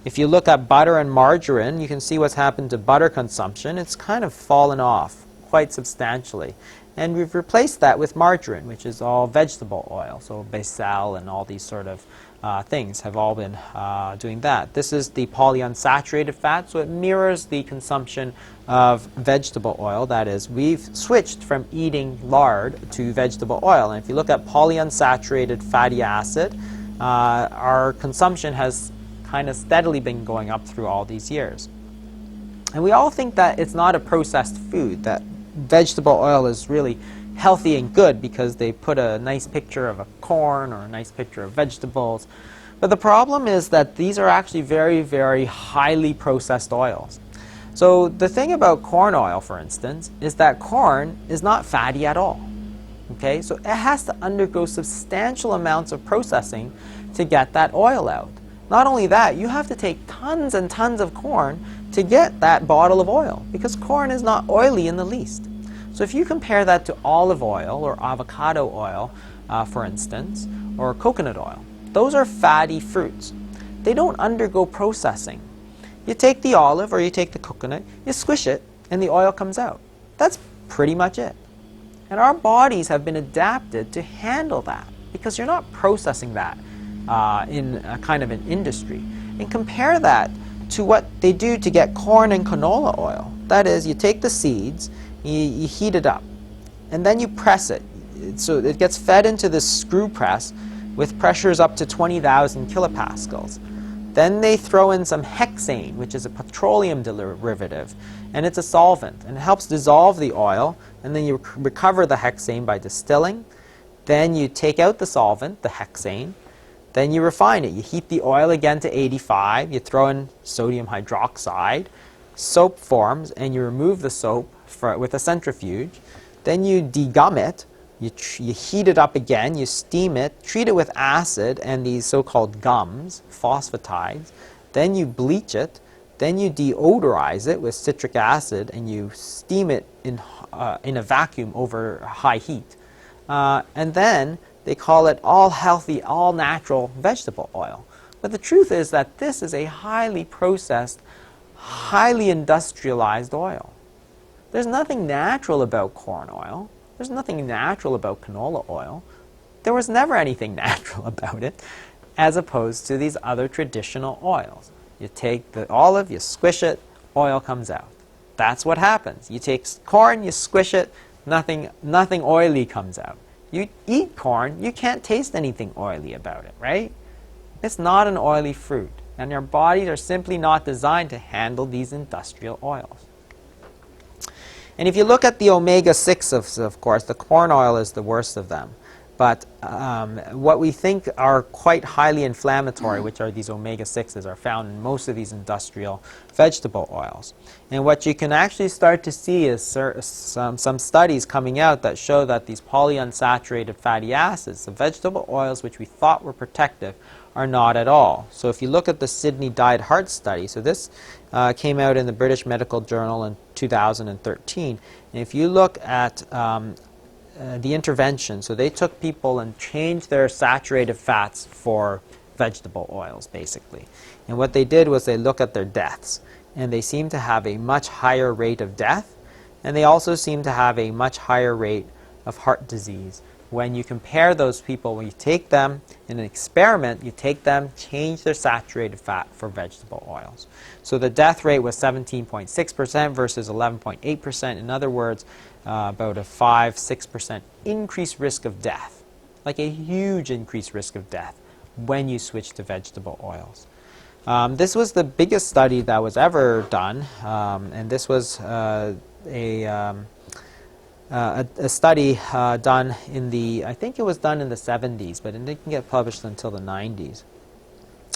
If you look at butter and margarine, you can see what's happened to butter consumption. It's kind of fallen off quite substantially. And we've replaced that with margarine, which is all vegetable oil. So basil and all these sort of things have all been doing that. This is the polyunsaturated fat, so it mirrors the consumption of vegetable oil. That is, we've switched from eating lard to vegetable oil. And if you look at polyunsaturated fatty acid, our consumption has kind of steadily been going up through all these years. And we all think that it's not a processed food, that vegetable oil is really healthy and good because they put a nice picture of a corn or a nice picture of vegetables. But the problem is that these are actually very, very highly processed oils. So the thing about corn oil, for instance, is that corn is not fatty at all. Okay, so it has to undergo substantial amounts of processing to get that oil out. Not only that, you have to take tons and tons of corn to get that bottle of oil, because corn is not oily in the least. So if you compare that to olive oil or avocado oil, for instance, or coconut oil, those are fatty fruits. They don't undergo processing. You take the olive or you take the coconut, you squish it, and the oil comes out. That's pretty much it. And our bodies have been adapted to handle that, because you're not processing that in a kind of an industry. And compare that to what they do to get corn and canola oil. That is, you take the seeds, you heat it up, and then you press it. So it gets fed into this screw press with pressures up to 20,000 kilopascals. Then they throw in some hexane, which is a petroleum derivative, and it's a solvent, and it helps dissolve the oil, and then you recover the hexane by distilling. Then you take out the solvent, the hexane, then you refine it. You heat the oil again to 85, you throw in sodium hydroxide, soap forms, and you remove the soap with a centrifuge. Then you degum it, you heat it up again, you steam it, treat it with acid and these so-called gums, phosphatides. Then you bleach it, then you deodorize it with citric acid, and you steam it in a vacuum over high heat. And then they call it all healthy, all natural vegetable oil. But the truth is that this is a highly processed, highly industrialized oil. There's nothing natural about corn oil. There's nothing natural about canola oil. There was never anything natural about it, as opposed to these other traditional oils. You take the olive, you squish it, oil comes out. That's what happens. You take corn, you squish it, nothing oily comes out. You eat corn, you can't taste anything oily about it, right? It's not an oily fruit, and our bodies are simply not designed to handle these industrial oils. And if you look at the omega-6s, of course, the corn oil is the worst of them. But what we think are quite highly inflammatory, which are these omega-6s, are found in most of these industrial vegetable oils. And what you can actually start to see is some studies coming out that show that these polyunsaturated fatty acids, the vegetable oils which we thought were protective, are not at all. So if you look at the Sydney Diet Heart Study, so this came out in the British Medical Journal in 2013, and if you look at the intervention, so they took people and changed their saturated fats for vegetable oils, basically. And what they did was they looked at their deaths, and they seem to have a much higher rate of death, and they also seem to have a much higher rate of heart disease. When you compare those people, when you take them in an experiment, you take them, change their saturated fat for vegetable oils. So the death rate was 17.6% versus 11.8%. In other words, about a 5-6% increased risk of death, like a huge increased risk of death when you switch to vegetable oils. This was the biggest study that was ever done, and this was a study done in the, I think it was done in the 70s, but it didn't get published until the 90s.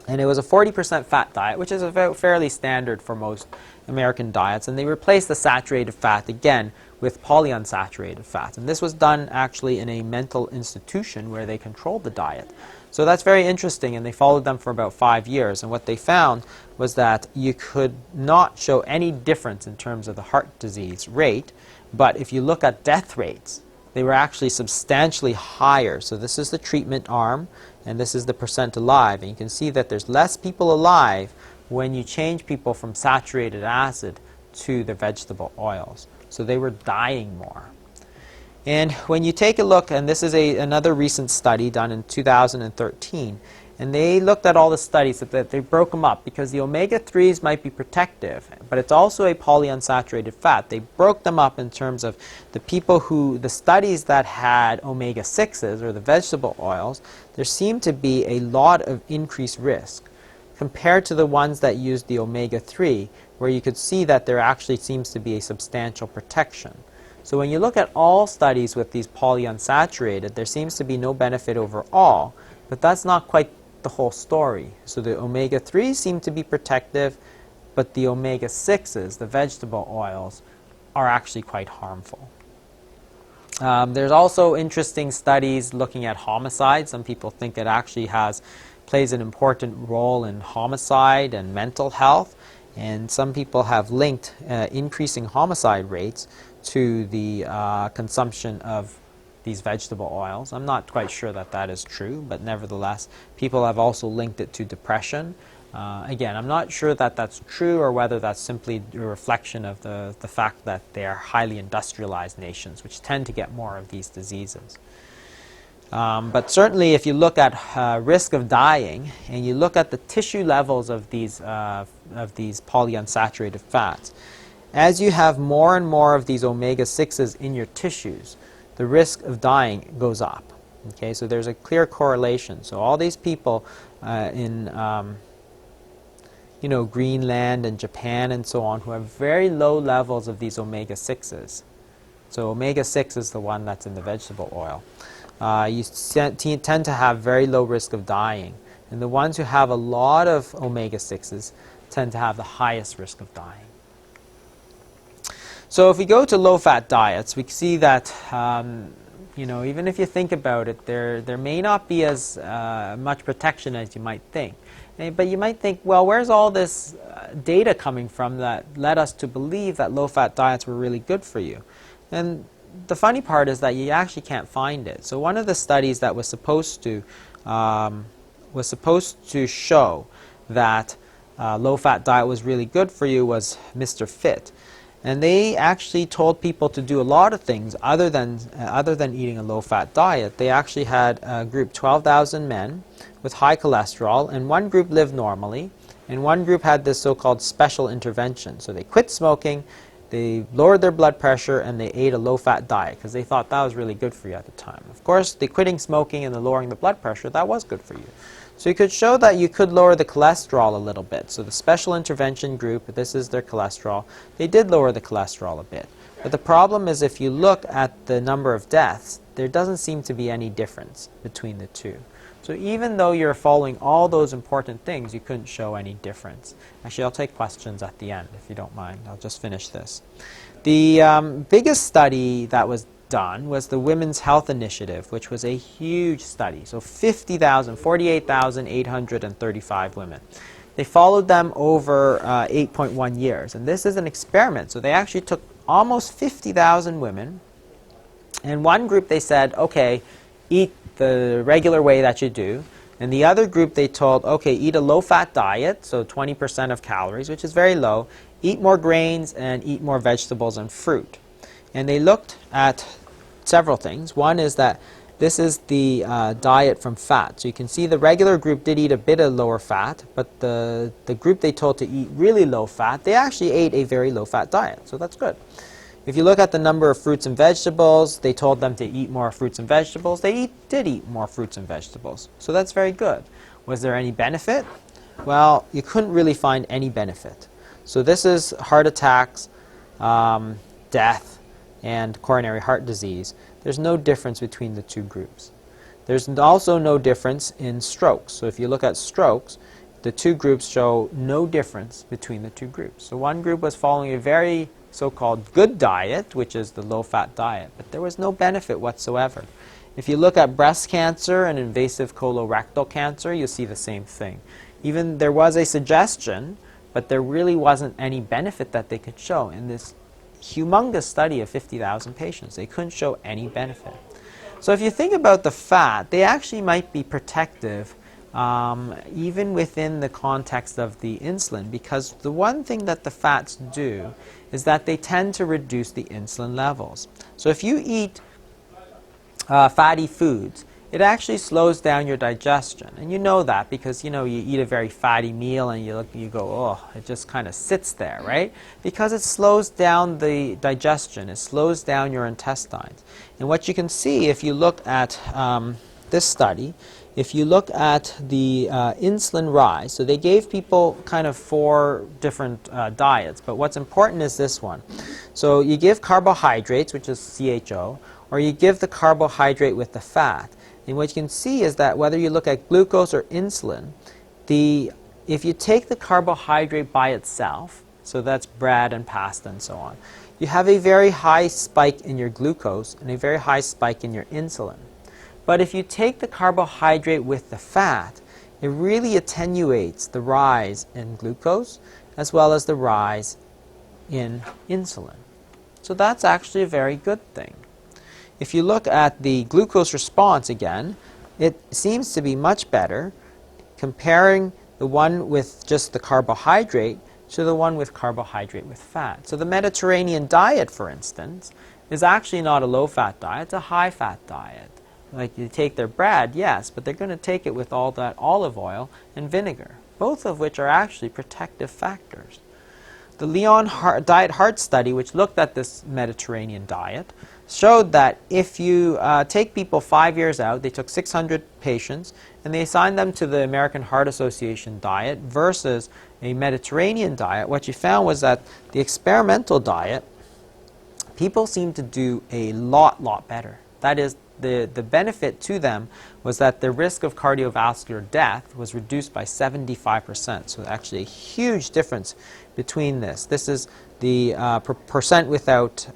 And it was a 40% fat diet, which is fairly standard for most American diets. And they replaced the saturated fat again with polyunsaturated fat. And this was done actually in a mental institution where they controlled the diet. So that's very interesting, and they followed them for about 5 years. And what they found was that you could not show any difference in terms of the heart disease rate, but if you look at death rates, they were actually substantially higher. So this is the treatment arm, and this is the percent alive. And you can see that there's less people alive when you change people from saturated acid to the vegetable oils. So they were dying more. And when you take a look, and this is another recent study done in 2013, and they looked at all the studies, that they broke them up because the omega-3s might be protective, but it's also a polyunsaturated fat. They broke them up in terms of the studies that had omega-6s, or the vegetable oils, there seemed to be a lot of increased risk compared to the ones that used the omega-3, where you could see that there actually seems to be a substantial protection. So when you look at all studies with these polyunsaturated, there seems to be no benefit overall, but that's not quite the whole story. So the omega-3s seem to be protective, but the omega-6s, the vegetable oils, are actually quite harmful. There's also interesting studies looking at homicide. Some people think it actually plays an important role in homicide and mental health, and some people have linked increasing homicide rates to the consumption of these vegetable oils. I'm not quite sure that that is true, but nevertheless, people have also linked it to depression. Again, I'm not sure that that's true, or whether that's simply a reflection of the fact that they are highly industrialized nations, which tend to get more of these diseases. But certainly if you look at risk of dying and you look at the tissue levels of these polyunsaturated fats, as you have more and more of these omega-6s in your tissues, the risk of dying goes up. Okay, so there's a clear correlation. So all these people in Greenland and Japan and so on who have very low levels of these omega-6s. So omega-6 is the one that's in the vegetable oil. You tend to have very low risk of dying. And the ones who have a lot of omega-6s tend to have the highest risk of dying. So if we go to low-fat diets, we see that even if you think about it, there may not be as much protection as you might think. But you might think, well, where's all this data coming from that led us to believe that low-fat diets were really good for you? And the funny part is that you actually can't find it. So one of the studies that was supposed to show that low-fat diet was really good for you was Mr. Fit. And they actually told people to do a lot of things other than eating a low-fat diet. They actually had a group 12,000 men with high cholesterol, and one group lived normally, and one group had this so-called special intervention. So they quit smoking, they lowered their blood pressure, and they ate a low-fat diet because they thought that was really good for you at the time. Of course, the quitting smoking and the lowering the blood pressure, that was good for you. So you could show that you could lower the cholesterol a little bit. So the special intervention group, this is their cholesterol, they did lower the cholesterol a bit. But the problem is if you look at the number of deaths, there doesn't seem to be any difference between the two. So even though you're following all those important things, you couldn't show any difference. Actually, I'll take questions at the end, if you don't mind. I'll just finish this. The biggest study that was done was the Women's Health Initiative, which was a huge study. So 48,835 women. They followed them over 8.1 years. And this is an experiment. So they actually took almost 50,000 women. And one group they said, okay, eat the regular way that you do. And the other group they told, okay, eat a low-fat diet, so 20% of calories, which is very low. Eat more grains and eat more vegetables and fruit. And they looked at several things. One is that this is the diet from fat. So you can see the regular group did eat a bit of lower fat, but the group they told to eat really low fat, they actually ate a very low fat diet. So that's good. If you look at the number of fruits and vegetables, they told them to eat more fruits and vegetables. They did eat more fruits and vegetables. So that's very good. Was there any benefit? Well, you couldn't really find any benefit. So this is heart attacks, death, and coronary heart disease. There's no difference between the two groups. There's also no difference in strokes. So if you look at strokes, the two groups show no difference between the two groups. So one group was following a very so-called good diet, which is the low-fat diet, but there was no benefit whatsoever. If you look at breast cancer and invasive colorectal cancer, you'll see the same thing. Even there was a suggestion, but there really wasn't any benefit that they could show in this humongous study of 50,000 patients. They couldn't show any benefit. So if you think about the fat, they actually might be protective even within the context of the insulin, because the one thing that the fats do is that they tend to reduce the insulin levels. So if you eat fatty foods, it actually slows down your digestion. And you know that because you eat a very fatty meal and you go, oh, it just kind of sits there, right? Because it slows down the digestion. It slows down your intestines. And what you can see if you look at this study, if you look at the insulin rise, so they gave people kind of 4 different diets, but what's important is this one. So you give carbohydrates, which is CHO, or you give the carbohydrate with the fat. And what you can see is that whether you look at glucose or insulin, if you take the carbohydrate by itself, so that's bread and pasta and so on, you have a very high spike in your glucose and a very high spike in your insulin. But if you take the carbohydrate with the fat, it really attenuates the rise in glucose as well as the rise in insulin. So that's actually a very good thing. If you look at the glucose response again, it seems to be much better comparing the one with just the carbohydrate to the one with carbohydrate with fat. So the Mediterranean diet, for instance, is actually not a low-fat diet, it's a high-fat diet. Like you take their bread, yes, but they're going to take it with all that olive oil and vinegar, both of which are actually protective factors. The Lyon Diet Heart Study, which looked at this Mediterranean diet, showed that if you take people 5 years out, they took 600 patients, and they assigned them to the American Heart Association diet versus a Mediterranean diet, what you found was that the experimental diet, people seemed to do a lot better. That is, the benefit to them was that the risk of cardiovascular death was reduced by 75%. So actually a huge difference between this. This is the percent without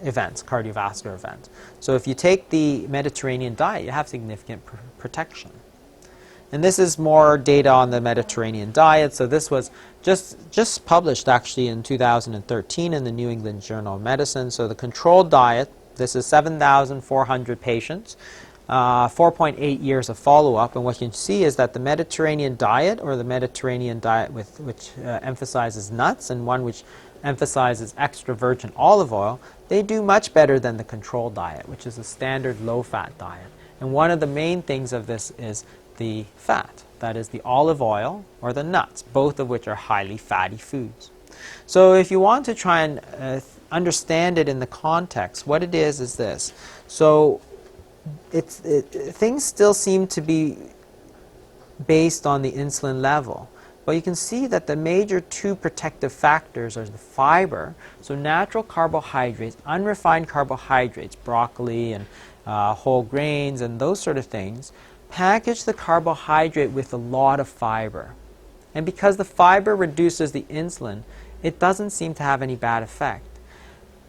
events, cardiovascular events. So if you take the Mediterranean diet, you have significant protection. And this is more data on the Mediterranean diet. So this was just published actually in 2013 in the New England Journal of Medicine. So the controlled diet, this is 7,400 patients, 4.8 years of follow-up, and what you can see is that the Mediterranean diet, or the Mediterranean diet which emphasizes nuts, and one which emphasizes extra virgin olive oil, they do much better than the control diet, which is a standard low-fat diet. And one of the main things of this is the fat, that is the olive oil or the nuts, both of which are highly fatty foods. So if you want to try and understand it in the context, what it is this. So things still seem to be based on the insulin level. But you can see that the major two protective factors are the fiber, so natural carbohydrates, unrefined carbohydrates, broccoli and whole grains and those sort of things, package the carbohydrate with a lot of fiber. And because the fiber reduces the insulin, it doesn't seem to have any bad effect.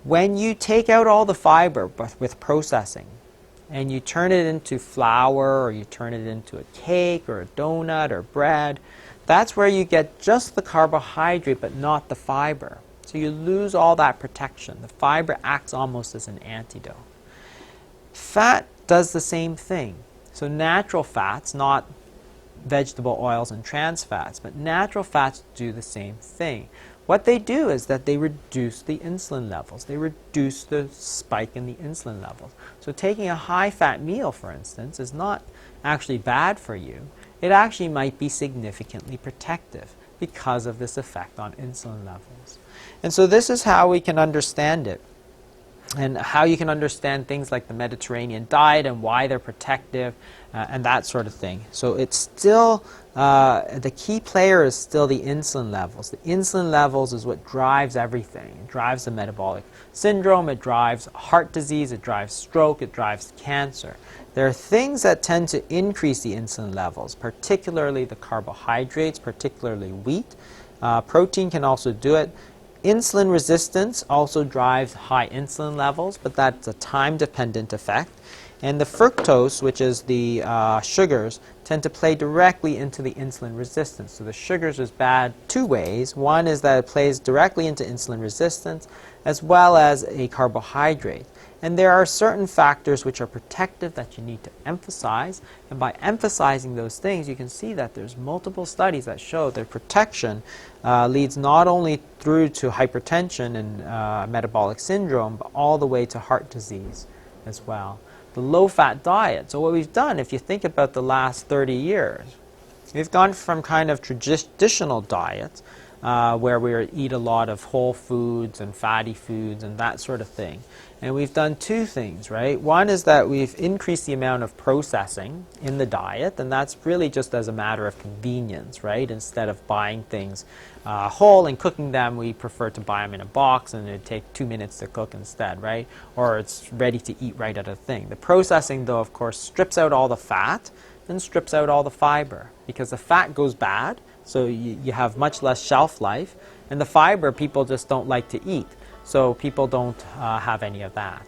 When you take out all the fiber with processing, and you turn it into flour, or you turn it into a cake, or a donut, or bread, that's where you get just the carbohydrate, but not the fiber. So you lose all that protection. The fiber acts almost as an antidote. Fat does the same thing. So natural fats, not vegetable oils and trans fats, but natural fats do the same thing. What they do is that they reduce the insulin levels. They reduce the spike in the insulin levels. So taking a high-fat meal, for instance, is not actually bad for you. It actually might be significantly protective because of this effect on insulin levels. And so this is how we can understand it, and how you can understand things like the Mediterranean diet and why they're protective and that sort of thing. So it's still, the key player is still the insulin levels. The insulin levels is what drives everything. It drives the metabolic syndrome, it drives heart disease, it drives stroke, it drives cancer. There are things that tend to increase the insulin levels, particularly the carbohydrates, particularly wheat. Protein can also do it. Insulin resistance also drives high insulin levels, but that's a time-dependent effect. And the fructose, which is the sugars, tend to play directly into the insulin resistance. So the sugars is bad two ways. One is that it plays directly into insulin resistance, as well as a carbohydrate. And there are certain factors which are protective that you need to emphasize. And by emphasizing those things, you can see that there's multiple studies that show that protection leads not only through to hypertension and metabolic syndrome, but all the way to heart disease as well. The low-fat diet. So what we've done, if you think about the last 30 years, we've gone from kind of traditional diets where we eat a lot of whole foods and fatty foods and that sort of thing. And we've done two things, right? One is that we've increased the amount of processing in the diet, and that's really just as a matter of convenience, right? Instead of buying things whole and cooking them, we prefer to buy them in a box, and it'd take 2 minutes to cook instead, right? Or it's ready to eat right out of the thing. The processing, though, of course, strips out all the fat and strips out all the fiber, because the fat goes bad, so you have much less shelf life, and the fiber people just don't like to eat. So people don't have any of that.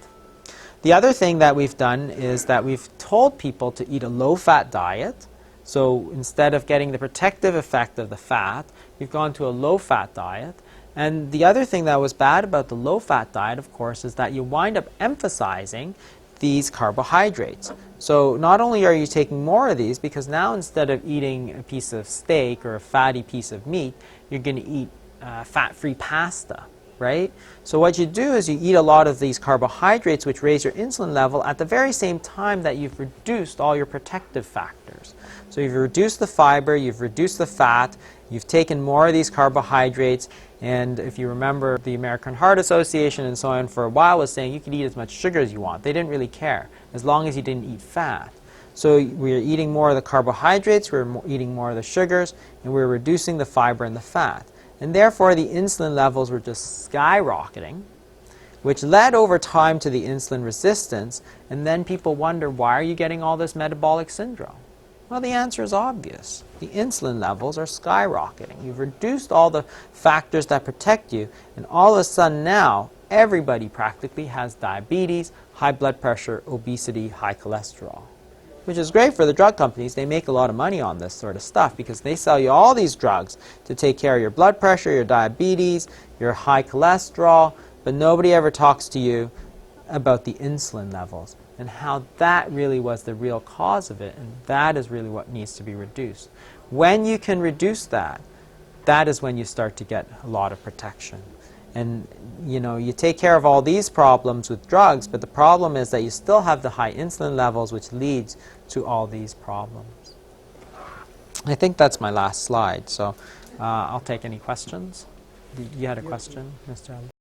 The other thing that we've done is that we've told people to eat a low-fat diet. So instead of getting the protective effect of the fat, we've gone to a low-fat diet. And the other thing that was bad about the low-fat diet, of course, is that you wind up emphasizing these carbohydrates. So not only are you taking more of these, because now instead of eating a piece of steak or a fatty piece of meat, you're going to eat fat-free pasta. right? So what you do is you eat a lot of these carbohydrates which raise your insulin level at the very same time that you've reduced all your protective factors. So you've reduced the fiber, you've reduced the fat, you've taken more of these carbohydrates, and if you remember, the American Heart Association and so on for a while was saying you could eat as much sugar as you want. They didn't really care, as long as you didn't eat fat. So we're eating more of the carbohydrates, we're eating more of the sugars, and we're reducing the fiber and the fat. And therefore, the insulin levels were just skyrocketing, which led over time to the insulin resistance, and then people wonder, why are you getting all this metabolic syndrome? Well, the answer is obvious. The insulin levels are skyrocketing. You've reduced all the factors that protect you, and all of a sudden now, everybody practically has diabetes, high blood pressure, obesity, high cholesterol. Which is great for the drug companies. They make a lot of money on this sort of stuff because they sell you all these drugs to take care of your blood pressure, your diabetes, your high cholesterol, but nobody ever talks to you about the insulin levels and how that really was the real cause of it, and that is really what needs to be reduced. When you can reduce that, that is when you start to get a lot of protection. And you take care of all these problems with drugs, but the problem is that you still have the high insulin levels, which leads to all these problems. I think that's my last slide, so I'll take any questions. You had a question, Mr. Ali?